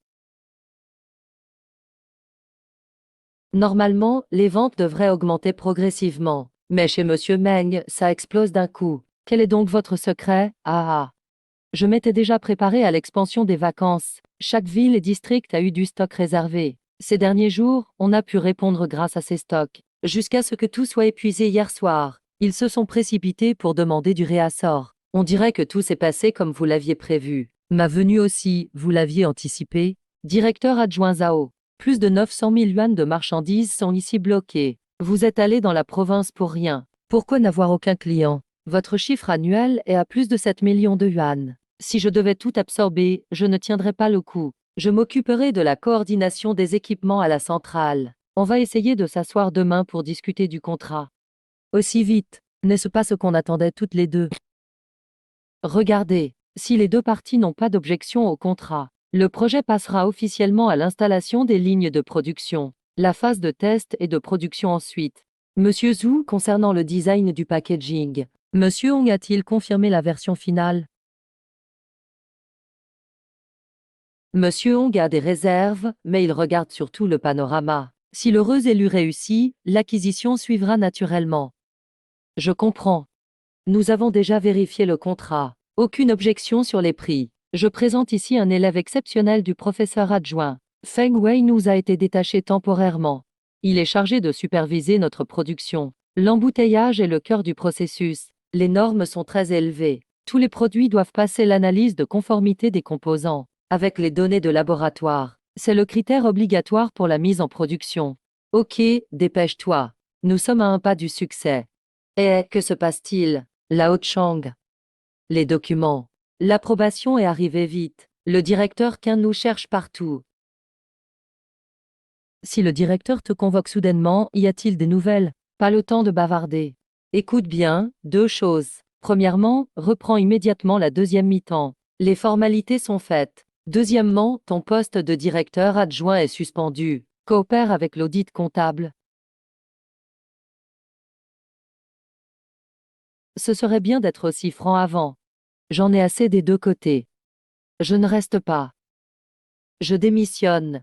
Normalement, les ventes devraient augmenter progressivement. Mais chez Monsieur Meng, ça explose d'un coup. Quel est donc votre secret? Je m'étais déjà préparé à l'expansion des vacances. Chaque ville et district a eu du stock réservé. Ces derniers jours, on a pu répondre grâce à ces stocks. Jusqu'à ce que tout soit épuisé hier soir. Ils se sont précipités pour demander du réassort. On dirait que tout s'est passé comme vous l'aviez prévu. Ma venue aussi, vous l'aviez anticipé? Directeur adjoint Zhao. Plus de 900 000 yuan de marchandises sont ici bloquées. Vous êtes allé dans la province pour rien. Pourquoi n'avoir aucun client? Votre chiffre annuel est à plus de 7 millions de yuan. Si je devais tout absorber, je ne tiendrais pas le coup. Je m'occuperai de la coordination des équipements à la centrale. On va essayer de s'asseoir demain pour discuter du contrat. Aussi vite, n'est-ce pas ce qu'on attendait toutes les deux? Regardez, si les deux parties n'ont pas d'objection au contrat, le projet passera officiellement à l'installation des lignes de production. La phase de test et de production ensuite. Monsieur Zhu, concernant le design du packaging, Monsieur Hong a-t-il confirmé la version finale? Monsieur Hong a des réserves, mais il regarde surtout le panorama. Si l'heureux élu réussit, l'acquisition suivra naturellement. Je comprends. Nous avons déjà vérifié le contrat. Aucune objection sur les prix. Je présente ici un élève exceptionnel du professeur adjoint. Feng Wei nous a été détaché temporairement. Il est chargé de superviser notre production. L'embouteillage est le cœur du processus. Les normes sont très élevées. Tous les produits doivent passer l'analyse de conformité des composants, avec les données de laboratoire. C'est le critère obligatoire pour la mise en production. Ok, dépêche-toi. Nous sommes à un pas du succès. Que se passe-t-il? Lao Chang. Les documents. L'approbation est arrivée vite. Le directeur Qin nous cherche partout. Si le directeur te convoque soudainement, y a-t-il des nouvelles? Pas le temps de bavarder. Écoute bien, deux choses. Premièrement, reprends immédiatement la deuxième mi-temps. Les formalités sont faites. Deuxièmement, ton poste de directeur adjoint est suspendu. Coopère avec l'audit comptable. Ce serait bien d'être aussi franc avant. J'en ai assez des deux côtés. Je ne reste pas. Je démissionne.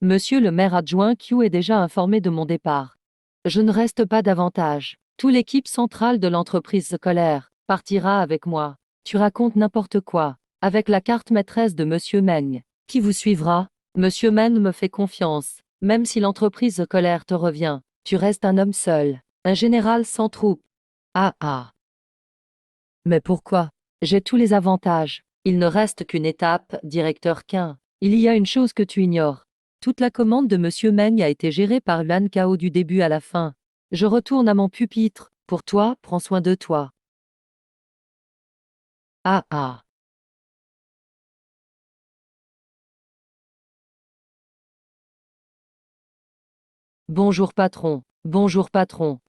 Monsieur le maire adjoint Q est déjà informé de mon départ. Je ne reste pas davantage. Toute l'équipe centrale de l'entreprise scolaire partira avec moi. Tu racontes n'importe quoi. Avec la carte maîtresse de Monsieur Meng. Qui vous suivra? Monsieur Meng me fait confiance. Même si l'entreprise scolaire te revient, tu restes un homme seul. Un général sans troupes. Ah ah. Mais pourquoi? J'ai tous les avantages. Il ne reste qu'une étape, directeur Quin. Il y a une chose que tu ignores. Toute la commande de Monsieur Meng a été gérée par Yuan Kao du début à la fin. Je retourne à mon pupitre. Pour toi, prends soin de toi. Ah ah. Bonjour patron. Bonjour patron.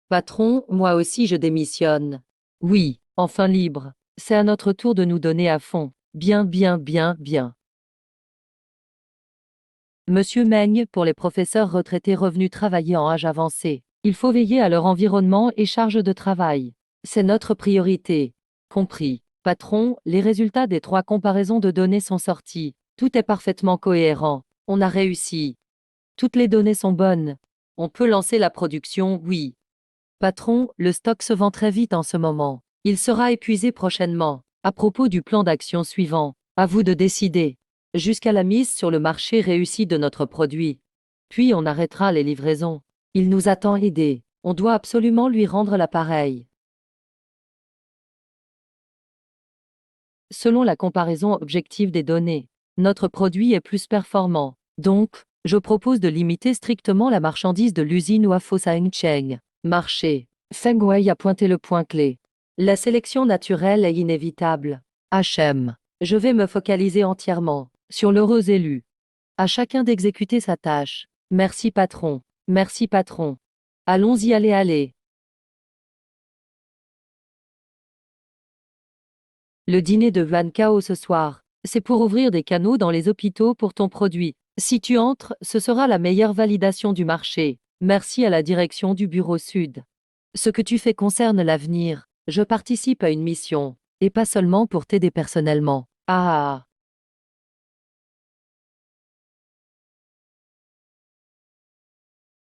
Patron, moi aussi je démissionne. Oui, enfin libre. C'est à notre tour de nous donner à fond. Bien, bien, bien, bien. Monsieur Meng, pour les professeurs retraités revenus travailler en âge avancé, il faut veiller à leur environnement et charge de travail. C'est notre priorité. Compris. Patron, les résultats des 3 comparaisons de données sont sortis. Tout est parfaitement cohérent. On a réussi. Toutes les données sont bonnes. On peut lancer la production, oui. Patron, le stock se vend très vite en ce moment. Il sera épuisé prochainement. À propos du plan d'action suivant, à vous de décider. Jusqu'à la mise sur le marché réussie de notre produit. Puis on arrêtera les livraisons. Il nous a tant aidés. On doit absolument lui rendre l'appareil. Selon la comparaison objective des données, notre produit est plus performant. Donc, je propose de limiter strictement la marchandise de l'usine Wafo Cheng. Marché. Feng Wei a pointé le point clé. La sélection naturelle est inévitable. HM. Je vais me focaliser entièrement sur l'heureux élu. À chacun d'exécuter sa tâche. Merci patron. Merci patron. Allons-y, allez, allez. Le dîner de Van Kao ce soir, c'est pour ouvrir des canaux dans les hôpitaux pour ton produit. Si tu entres, ce sera la meilleure validation du marché. Merci à la direction du Bureau Sud. Ce que tu fais concerne l'avenir. Je participe à une mission, et pas seulement pour t'aider personnellement. Ah.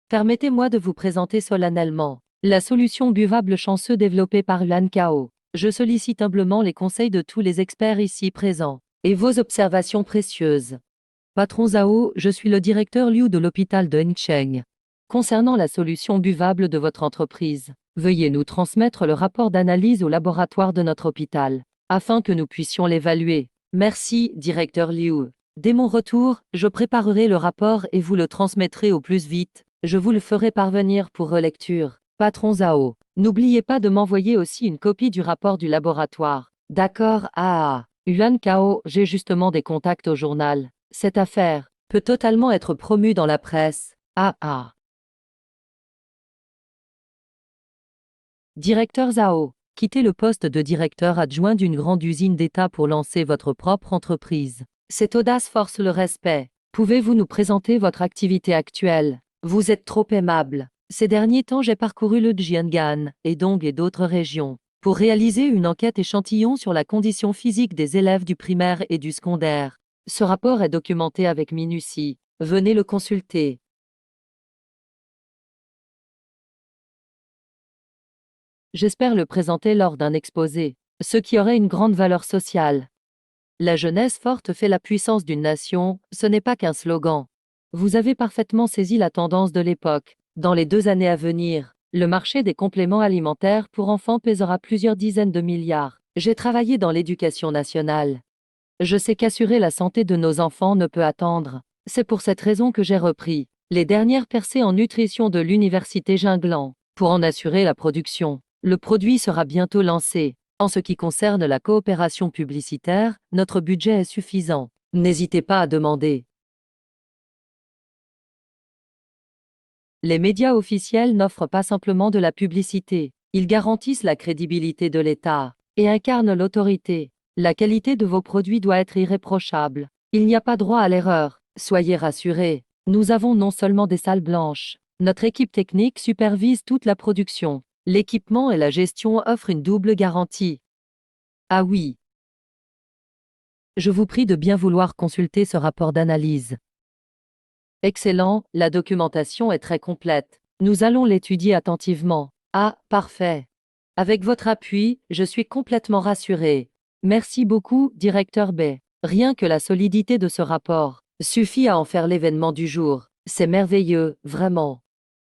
Permettez-moi de vous présenter solennellement la solution buvable chanceux développée par Yuan Kao. Je sollicite humblement les conseils de tous les experts ici présents, et vos observations précieuses. Patron Zhao, je suis le directeur Liu de l'hôpital de Hengcheng. Concernant la solution buvable de votre entreprise, veuillez nous transmettre le rapport d'analyse au laboratoire de notre hôpital, afin que nous puissions l'évaluer. Merci, directeur Liu. Dès mon retour, je préparerai le rapport et vous le transmettrez au plus vite. Je vous le ferai parvenir pour relecture. Patron Zhao, n'oubliez pas de m'envoyer aussi une copie du rapport du laboratoire. D'accord, Yuan Kao, j'ai justement des contacts au journal. Cette affaire peut totalement être promue dans la presse. Directeur Zhao, quittez le poste de directeur adjoint d'une grande usine d'État pour lancer votre propre entreprise. Cette audace force le respect. Pouvez-vous nous présenter votre activité actuelle? Vous êtes trop aimable. Ces derniers temps, j'ai parcouru le Jianghan, et Dong et d'autres régions, pour réaliser une enquête échantillon sur la condition physique des élèves du primaire et du secondaire. Ce rapport est documenté avec minutie. Venez le consulter. J'espère le présenter lors d'un exposé, ce qui aurait une grande valeur sociale. La jeunesse forte fait la puissance d'une nation, ce n'est pas qu'un slogan. Vous avez parfaitement saisi la tendance de l'époque. Dans les 2 années à venir, le marché des compléments alimentaires pour enfants pèsera plusieurs dizaines de milliards. J'ai travaillé dans l'éducation nationale. Je sais qu'assurer la santé de nos enfants ne peut attendre. C'est pour cette raison que j'ai repris les dernières percées en nutrition de l'université Jinglan, pour en assurer la production. Le produit sera bientôt lancé. En ce qui concerne la coopération publicitaire, notre budget est suffisant. N'hésitez pas à demander. Les médias officiels n'offrent pas simplement de la publicité. Ils garantissent la crédibilité de l'État et incarnent l'autorité. La qualité de vos produits doit être irréprochable. Il n'y a pas droit à l'erreur. Soyez rassurés. Nous avons non seulement des salles blanches. Notre équipe technique supervise toute la production. L'équipement et la gestion offrent une double garantie. Ah oui. Je vous prie de bien vouloir consulter ce rapport d'analyse. Excellent, la documentation est très complète. Nous allons l'étudier attentivement. Ah, parfait. Avec votre appui, je suis complètement rassuré. Merci beaucoup, directeur B. Rien que la solidité de ce rapport suffit à en faire l'événement du jour. C'est merveilleux, vraiment.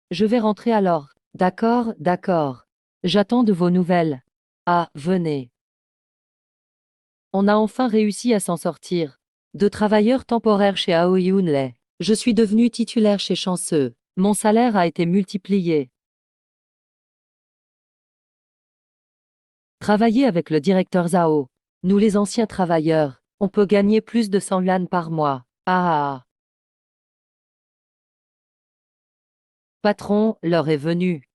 Je vais rentrer alors. D'accord, d'accord. J'attends de vos nouvelles. Ah, venez. On a enfin réussi à s'en sortir. De travailleur temporaire chez Aoi Unlei, je suis devenu titulaire chez Chanceux. Mon salaire a été multiplié. Travailler avec le directeur Zhao. Nous les anciens travailleurs, on peut gagner plus de 100 yuan par mois. Ah. Patron, l'heure est venue.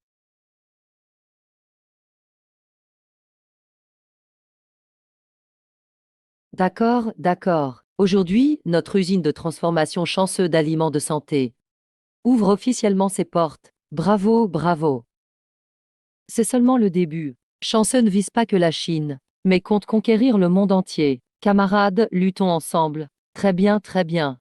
D'accord, d'accord. Aujourd'hui, notre usine de transformation Chanceux d'aliments de santé ouvre officiellement ses portes. Bravo, bravo. C'est seulement le début. Chanceux ne vise pas que la Chine, mais compte conquérir le monde entier. Camarades, luttons ensemble. Très bien, très bien.